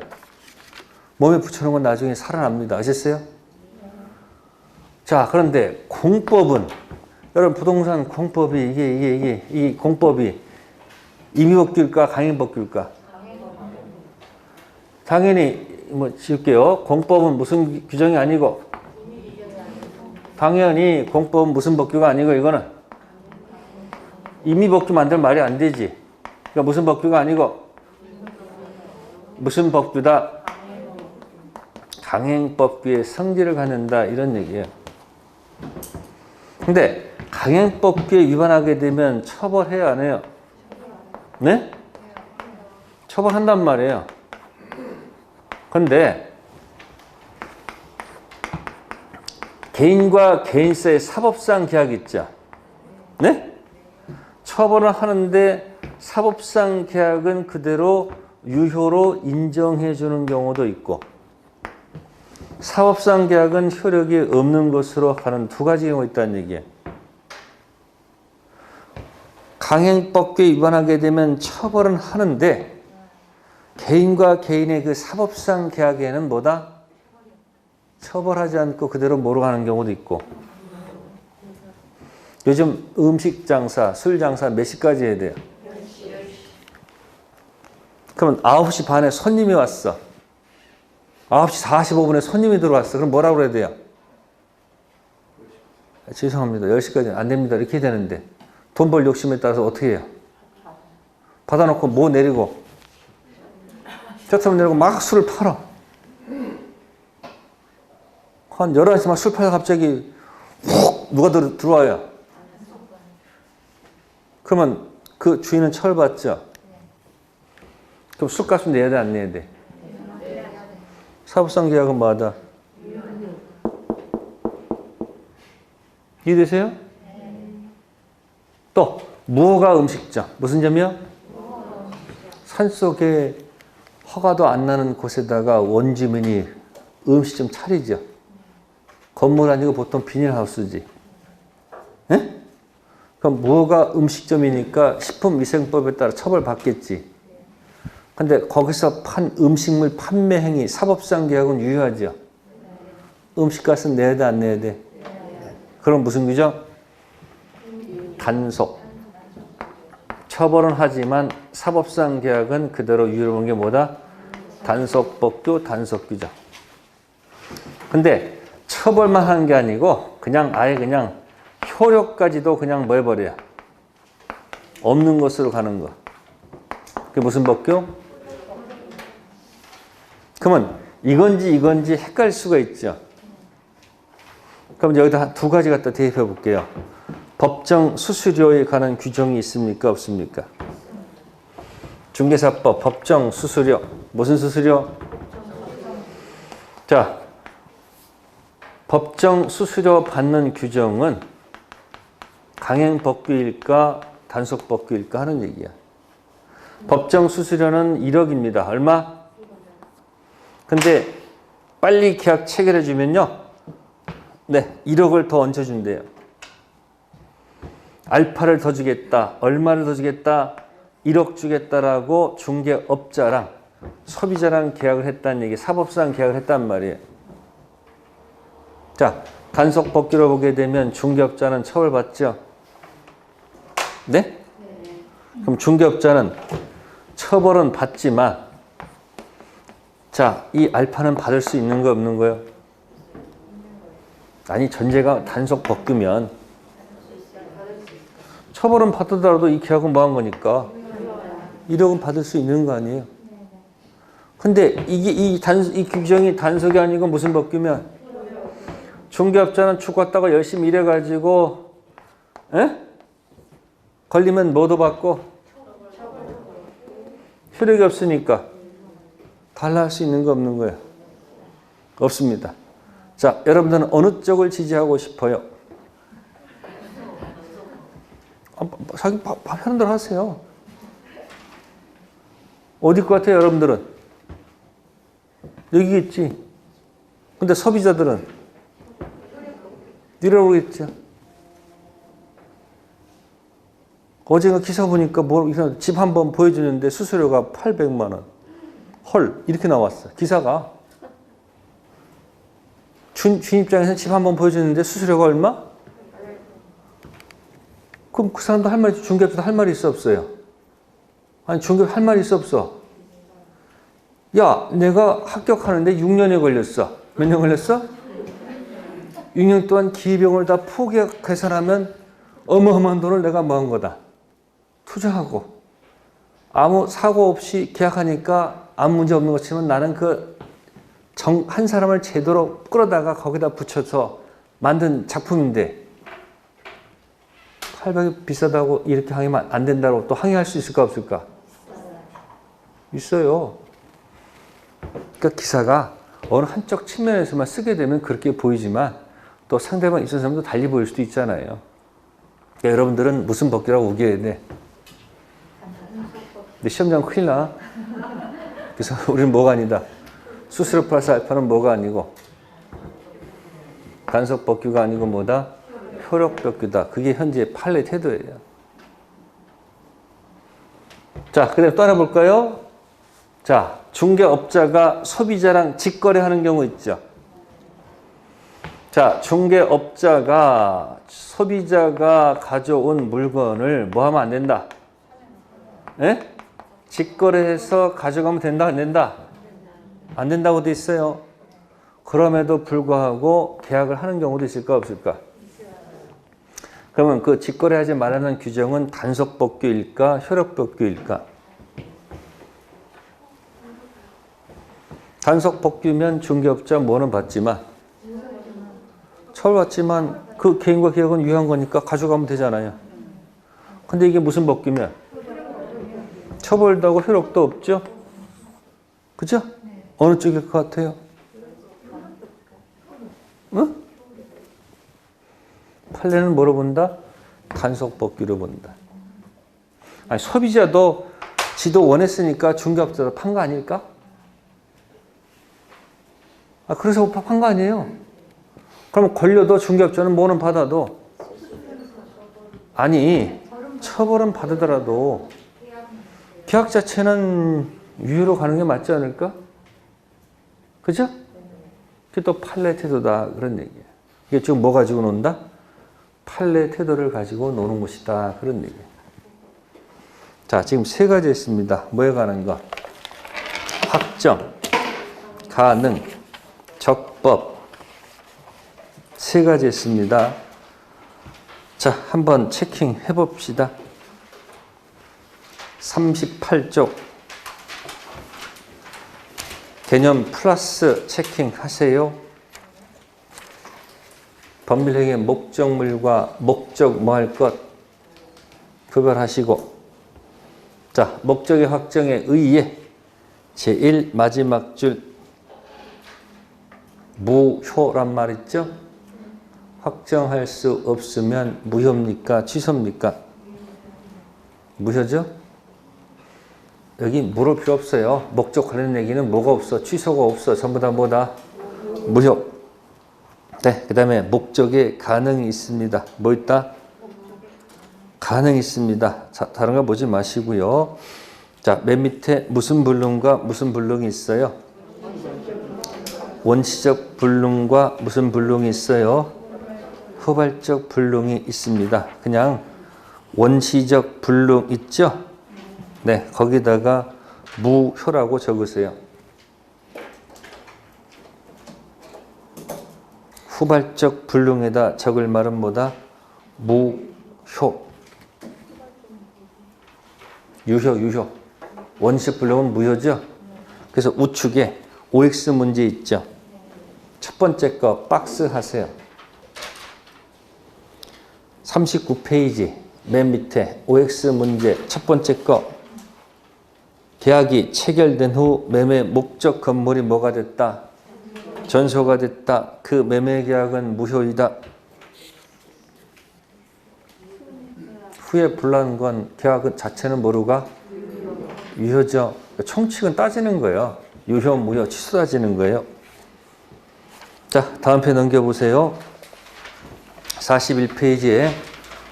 몸에 붙여놓은 건 나중에 살아납니다. 아셨어요? 자, 그런데 공법은 여러분 부동산 공법이 이 공법이 임의법규일까 강행법규일까? 당연히 뭐 지울게요. 공법은 무슨 규정이 아니고 당연히 공법은 무슨 법규가 아니고 이거는 임의법규 만들면 말이 안 되지. 그러니까 무슨 법규가 아니고 무슨 법규다? 강행법규의 성질을 갖는다 이런 얘기예요. 근데 강행법규에 위반하게 되면 처벌해야 안 해요? 네? 처벌한단 말이에요. 근데 개인과 개인 사이의 사법상 계약이 있죠. 네? 처벌을 하는데 사법상 계약은 그대로 유효로 인정해 주는 경우도 있고 사법상 계약은 효력이 없는 것으로 가는 두 가지 경우가 있다는 얘기예요. 강행법규에 위반하게 되면 처벌은 하는데 개인과 개인의 그 사법상 계약에는 뭐다? 처벌하지 않고 그대로 몰아가는 경우도 있고. 요즘 음식 장사, 술 장사 몇 시까지 해야 돼요? 그러면 9시 반에 손님이 왔어. 9시 45분에 손님이 들어왔어. 그럼 뭐라고 그래야 돼요? 죄송합니다. 10시까지는 안 됩니다. 이렇게 되는데 돈 벌 욕심에 따라서 어떻게 해요? 받아놓고 뭐 내리고 셔터문 내리고 막 술을 팔아. 한 11시 막 술 팔다 갑자기 훅 누가 들어와요. 그러면 그 주인은 처벌받죠? 그럼 술값은 내야 돼, 안 내야 돼? 사법상 계약은 뭐하다? 이해되세요? 또 무허가 음식점. 무슨 점이요? 산속에 허가도 안 나는 곳에다가 원주민이 음식점 차리죠. 건물 아니고 보통 비닐하우스지. 에? 그럼 무허가 음식점이니까 식품위생법에 따라 처벌받겠지. 근데 거기서 판 음식물 판매 행위, 사법상 계약은 유효하죠. 음식값은 내야 돼, 안 내야 돼? 그럼 무슨 규정? 단속. 처벌은 하지만 사법상 계약은 그대로 유효한 게 뭐다? 단속법규, 단속규정. 근데 처벌만 하는 게 아니고 그냥 아예 그냥 효력까지도 그냥 뭐 해버려요? 없는 것으로 가는 거. 그게 무슨 법규? 그러면 이건지 헷갈릴 수가 있죠. 그럼 여기다 두 가지 갖다 대입해 볼게요. 법정 수수료에 관한 규정이 있습니까? 없습니까? 중개사법 법정 수수료. 무슨 수수료? 자, 법정 수수료 받는 규정은 강행법규일까 단속법규일까 하는 얘기야. 법정 수수료는 1억입니다. 얼마? 근데 빨리 계약 체결해 주면요. 네, 1억을 더 얹어준대요. 알파를 더 주겠다. 얼마를 더 주겠다. 1억 주겠다라고 중개업자랑 소비자랑 계약을 했다는 얘기, 사법상 계약을 했단 말이에요. 자, 단속법규로 보게 되면 중개업자는 처벌받죠? 네? 그럼 중개업자는 처벌은 받지만 자, 이 알파는 받을 수 있는 거 없는 거요? 아니, 전제가 단속법규면 처벌은 받더라도 이 계약은 뭐 한 거니까 1억은 받을 수 있는 거 아니에요? 근데 이게 이 규정이 단속이 아니고 무슨 법규면 중개업자는 죽었다고 열심히 일해가지고 걸리면 뭐도 받고 효력이 없으니까 달라 할 수 있는 거 없는 거예요? 없습니다. 자, 여러분들은 어느 쪽을 지지하고 싶어요? 자기 편한 대로 하세요. 어디 것 같아요, 여러분들은? 여기겠지. 근데 소비자들은 이러겠죠. 어제가 기사 보니까 집 한 번 보여주는데 수수료가 800만 원. 헐, 이렇게 나왔어. 기사가. 주인 입장에서는 집 한 번 보여주는데 수수료가 얼마? 그럼 그 사람도 할 말이, 중개업자도 할 말이 있어, 없어요? 아니, 중개업 할 말이 있어, 없어? 야, 내가 합격하는데 6년이 걸렸어. 몇 년 걸렸어? 6년 동안 기병을 다 포기하고 계산하면 어마어마한 돈을 내가 뭐 한 거다. 투자하고. 아무 사고 없이 계약하니까 아무 문제 없는 것처럼 나는 한 사람을 제대로 끌어다가 거기다 붙여서 만든 작품인데 800이 비싸다고 이렇게 항의하면 안 된다고 또 항의할 수 있을까 없을까? 있어요. 그러니까 기사가 어느 한쪽 측면에서만 쓰게 되면 그렇게 보이지만 또 상대방 있는 사람도 달리 보일 수도 있잖아요. 그러니까 여러분들은 무슨 법규라고 우겨야 돼? 근데 시험장 큰일 나. 그래서 우리는 뭐가 아니다. 수수료 플러스 알파는 뭐가 아니고 단속법규가 아니고 뭐다? 효력법규다. 그게 현재 판례 태도예요. 자, 그다음 또 하나 볼까요? 자, 중개업자가 소비자랑 직거래하는 경우 있죠. 자, 중개업자가 소비자가 가져온 물건을 뭐 하면 안 된다? 예? 직거래해서 가져가면 된다, 안 된다? 안 된다고 돼 있어요. 그럼에도 불구하고 계약을 하는 경우도 있을까, 없을까? 그러면 그 직거래하지 말라는 규정은 단속법규일까, 효력법규일까? 단속법규면 중개업자 뭐는 받지만, 처벌받지만 그 개인과 계약은 유효한 거니까 가져가면 되잖아요. 근데 이게 무슨 법규면? 처벌도 하고 효력도 없죠? 그죠? 어느 쪽일 것 같아요? 응? 판례는 뭐로 본다? 단속법규로 본다. 아니, 소비자도 지도 원했으니까 중개업자도 판 거 아닐까? 아, 그래서 판 거 아니에요? 그럼 걸려도 중개업자는 뭐는 받아도, 아니, 처벌은 받으더라도 계약 자체는 유효로 가는 게 맞지 않을까? 그죠? 그게 또 판례 태도다, 그런 얘기예요. 이게 지금 뭐 가지고 논다? 판례 태도를 가지고 노는 것이다, 그런 얘기예요. 자, 지금 세 가지 있습니다. 뭐에 관한 거? 확정, 가능, 적법. 세 가지 있습니다. 자, 한번 체킹해 봅시다. 38쪽 개념 플러스 체킹하세요. 법률행위의 목적물과 목적 뭐 할 것 구별하시고, 자, 목적의 확정에 의해 제1 마지막 줄 무효란 말 있죠? 확정할 수 없으면 무효입니까? 취소입니까? 무효죠? 여기 물을 필요 없어요. 목적 관련 얘기는 뭐가 없어? 취소가 없어. 전부 다 뭐다? 무효. 네, 그 다음에 목적에 가능이 있습니다. 뭐 있다? 가능이 있습니다. 자, 다른 거 보지 마시고요. 자, 맨 밑에 무슨 불능과 무슨 불능이 있어요? 원시적 불능과 무슨 불능이 있어요? 후발적 불능이 있습니다. 그냥 원시적 불능 있죠? 네, 거기다가 무효라고 적으세요. 후발적 불능에다 적을 말은 뭐다? 무효. 유효. 원시적 불능은 무효죠? 그래서 우측에 OX 문제 있죠? 첫 번째 거 박스 하세요. 39페이지 맨 밑에 OX 문제 첫 번째 거, 계약이 체결된 후 매매 목적 건물이 뭐가 됐다? 전소가 됐다. 그 매매 계약은 무효이다. 후에 불난 건 계약 자체는 뭐로가? 유효죠. 총칙은 따지는 거예요. 유효, 무효, 취소 따지는 거예요. 자, 다음 편 넘겨보세요. 41페이지에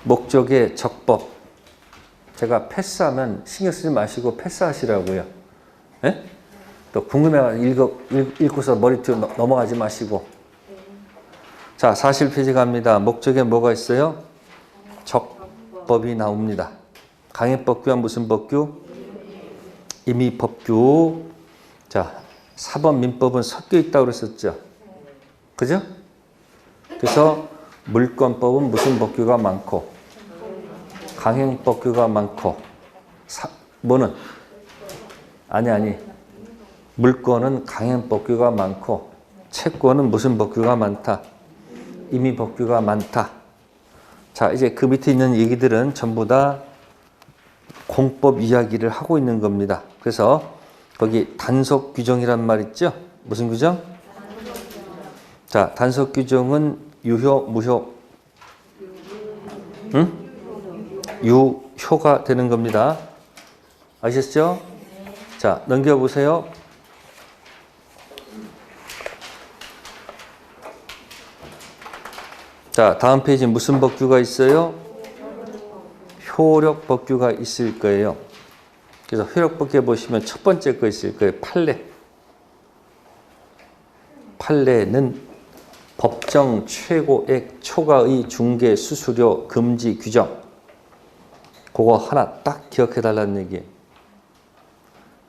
목적의 적법. 제가 패스하면 신경 쓰지 마시고 패스하시라고요. 예? 또 궁금해서 읽고서 머리 뒤로 넘어가지 마시고. 자, 41페이지 갑니다. 목적에 뭐가 있어요? 적법이 나옵니다. 강행법규와 무슨 법규? 임의법규. 자, 사법 민법은 섞여 있다고 그랬었죠. 그죠? 그래서 물권법은 무슨 법규가 많고, 강행법규가 많고, 뭐는? 아니. 물권은 강행법규가 많고, 채권은 무슨 법규가 많다? 임의법규가 많다. 자, 이제 그 밑에 있는 얘기들은 전부 다 공법 이야기를 하고 있는 겁니다. 그래서 거기 단속 규정이란 말 있죠? 무슨 규정? 자, 단속 규정은 유효, 무효? 응? 유효가 되는 겁니다. 아셨죠? 자, 넘겨보세요. 자, 다음 페이지 무슨 법규가 있어요? 효력 법규가 있을 거예요. 그래서 효력 법규에 보시면 첫 번째 거 있을 거예요. 판례. 판례는 법정 최고액 초과의 중개 수수료 금지 규정. 그거 하나 딱 기억해 달라는 얘기예요.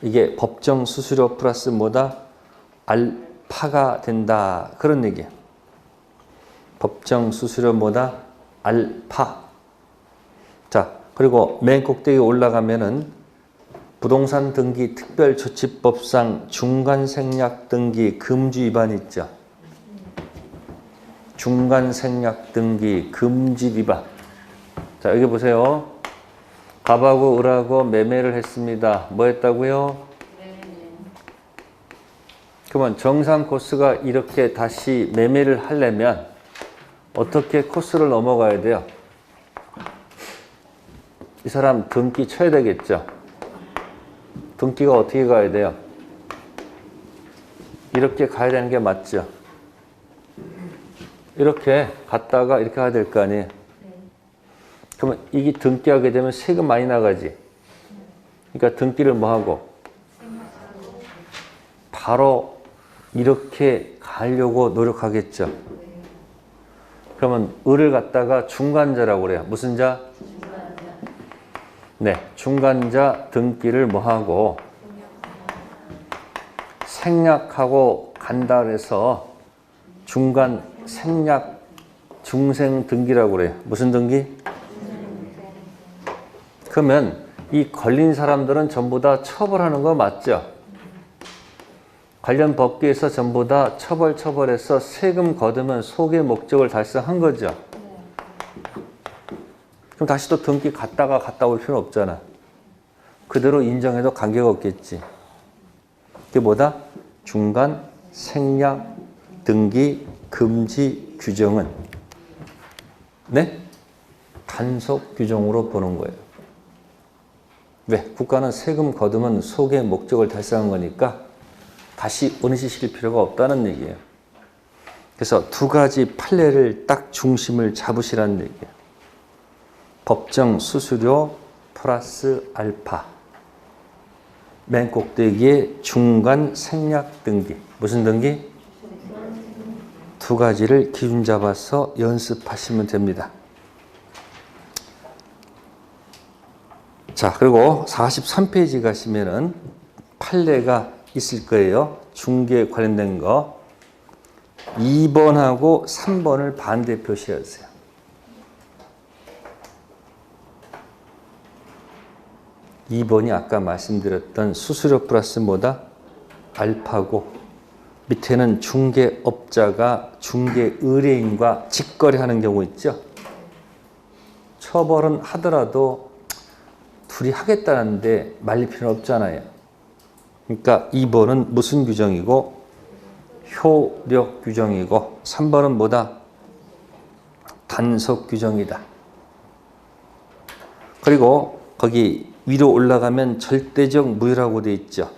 이게 법정 수수료 플러스 뭐다? 알파가 된다. 그런 얘기예요. 법정 수수료 뭐다? 알파. 자, 그리고 맨 꼭대기 올라가면은 부동산 등기 특별조치법상 중간생략 등기 금지 위반 있죠. 중간생략 등기 금지 위반. 자, 여기 보세요. 갑하고 을하고 매매를 했습니다. 뭐 했다고요? 그러면 정상 코스가 이렇게 다시 매매를 하려면 어떻게 코스를 넘어가야 돼요? 이 사람 등기 쳐야 되겠죠. 등기가 어떻게 가야 돼요? 이렇게 가야 되는 게 맞죠. 이렇게 갔다가 이렇게 가야 될 거 아니에요. 그러면 이게 등기하게 되면 세금 많이 나가지. 그러니까 등기를 뭐 하고? 바로 이렇게 가려고 노력하겠죠. 그러면 을을 갖다가 중간자라고 그래요. 무슨 자? 네, 중간자 등기를 뭐 하고? 생략하고 간다 그래서 중간 생략 중생 등기라고 그래요. 무슨 등기? 그러면 이 걸린 사람들은 전부 다 처벌하는 거 맞죠? 관련 법규에서 전부 다 처벌해서 세금 거두면 소개 목적을 달성한 거죠. 그럼 다시 또 등기 갔다 올 필요는 없잖아. 그대로 인정해도 관계가 없겠지. 그게 뭐다? 중간 생략 등기 금지 규정은 네? 단속 규정으로 보는 거예요. 왜? 국가는 세금 거두면 소개 목적을 달성한 거니까 다시 은시실 필요가 없다는 얘기예요. 그래서 두 가지 판례를 딱 중심을 잡으시라는 얘기예요. 법정 수수료 플러스 알파. 맨 꼭대기에 중간 생략 등기. 무슨 등기? 두 가지를 기준 잡아서 연습하시면 됩니다. 자, 그리고 43페이지 가시면은 판례가 있을 거예요. 중개 관련된 거. 2번하고 3번을 반대 표시하세요. 2번이 아까 말씀드렸던 수수료 플러스 뭐다? 알파고 밑에는 중개업자가 중개 의뢰인과 직거래하는 경우 있죠. 처벌은 하더라도 둘이 하겠다는데 말릴 필요는 없잖아요. 그러니까 2번은 무슨 규정이고 효력 규정이고 3번은 뭐다? 단속 규정이다. 그리고 거기 위로 올라가면 절대적 무효라고 되어 있죠.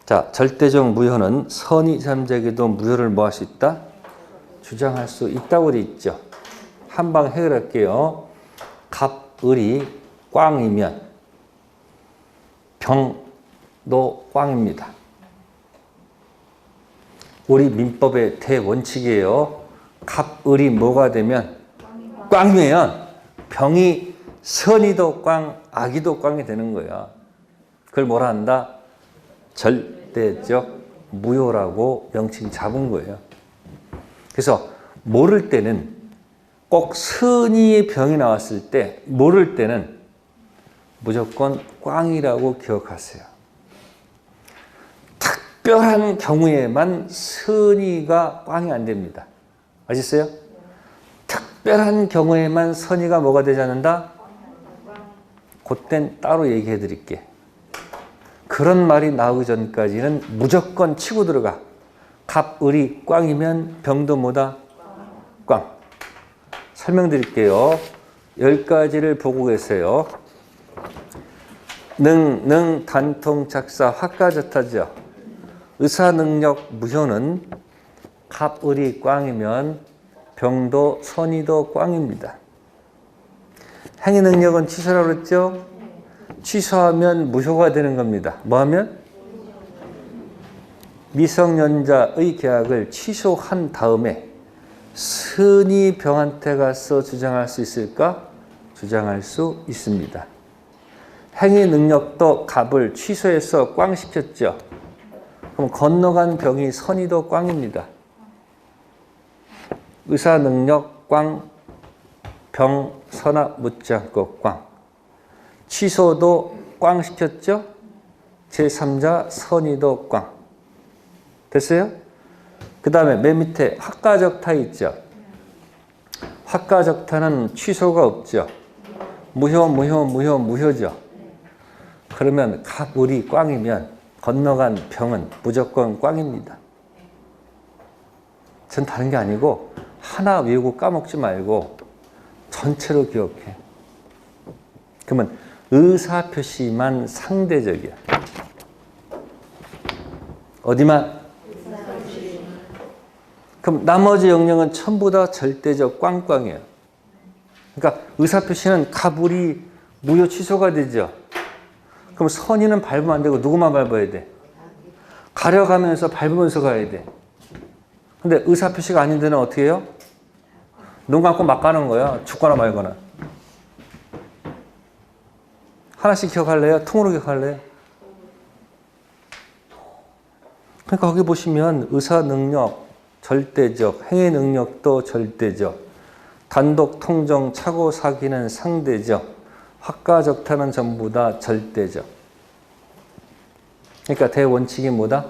자, 절대적 무효는 선의 삼자에게도 무효를 뭐 할 수 있다? 주장할 수 있다고 되어 있죠. 한방 해결할게요. 갑, 을이 꽝이면 병도 꽝입니다. 우리 민법의 대원칙이에요. 갑, 을이 뭐가 되면 꽝이면 병이 선이도 꽝, 악이도 꽝이 되는 거야. 그걸 뭐라 한다? 절대적 무효라고 명칭 잡은 거예요. 그래서 모를 때는 꼭 선의의 병이 나왔을 때 모를 때는 무조건 꽝이라고 기억하세요. 특별한 경우에만 선의가 꽝이 안 됩니다. 아시겠어요? 특별한 경우에만 선의가 뭐가 되지 않는다? 그땐 따로 얘기해 드릴게. 그런 말이 나오기 전까지는 무조건 치고 들어가. 갑, 을이 꽝이면 병도 뭐다? 꽝. 설명드릴게요. 10가지를 보고 계세요. 능, 단통, 작사, 화가저타죠. 의사능력 무효는 갑, 을이 꽝이면 병도 선의도 꽝입니다. 행위 능력은 취소라고 그랬죠? 취소하면 무효가 되는 겁니다. 뭐 하면? 미성년자의 계약을 취소한 다음에 선의 병한테 가서 주장할 수 있을까? 주장할 수 있습니다. 행위 능력도 갑을 취소해서 꽝시켰죠. 그럼 건너간 병이 선의도 꽝입니다. 의사 능력 꽝, 병 선악 묻지 않고 꽝. 취소도 꽝시켰죠. 제3자 선의도 꽝. 됐어요? 그 다음에 맨 밑에 확가적타 있죠. 확가적타는 취소가 없죠. 무효죠. 그러면 갑을이 꽝이면 건너간 병은 무조건 꽝입니다. 전 다른 게 아니고 하나 외우고 까먹지 말고 전체로 기억해. 그러면 의사표시만 상대적이야. 어디만? 그럼 나머지 영역은 전부 다 절대적 꽝꽝이에요. 그러니까 의사표시는 갑을이 무효 취소가 되죠. 그럼 선의는 밟으면 안 되고 누구만 밟아야 돼? 가려가면서 밟으면서 가야 돼. 근데 의사표시가 아닌 데는 어떻게 해요? 눈 감고 막 가는 거야. 죽거나 말거나. 하나씩 기억할래요? 통으로 기억할래요? 그러니까 거기 보시면 의사 능력 절대적, 행위 능력도 절대적, 단독 통정 착오 사기는 상대적, 확가적타는 전부 다 절대적. 그러니까 대원칙이 뭐다?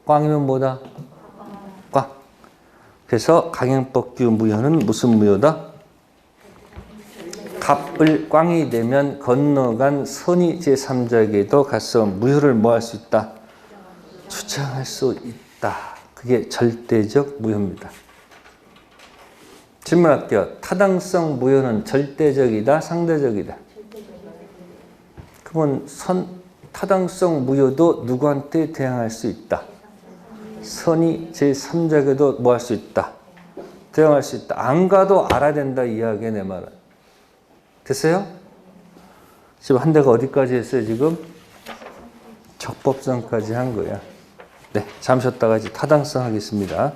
꽝이면 뭐다? 꽝. 그래서 강행법규 무효는 무슨 무효다? 갑을 꽝이 되면 건너간 선의 제3자에게도 가서 무효를 뭐 할 수 있다? 주장할 수 있다. 그게 절대적 무효입니다. 질문할게요. 타당성 무효는 절대적이다, 상대적이다? 그러면 타당성 무효도 누구한테 대항할 수 있다? 선의 제3자에게도 뭐 할 수 있다? 대항할 수 있다. 안 가도 알아야 된다 이야기야, 내 말은. 됐어요? 지금 한 대가 어디까지 했어요, 지금? 적법성까지 한 거야. 네, 잠시 쉬었다가 이제 타당성 하겠습니다.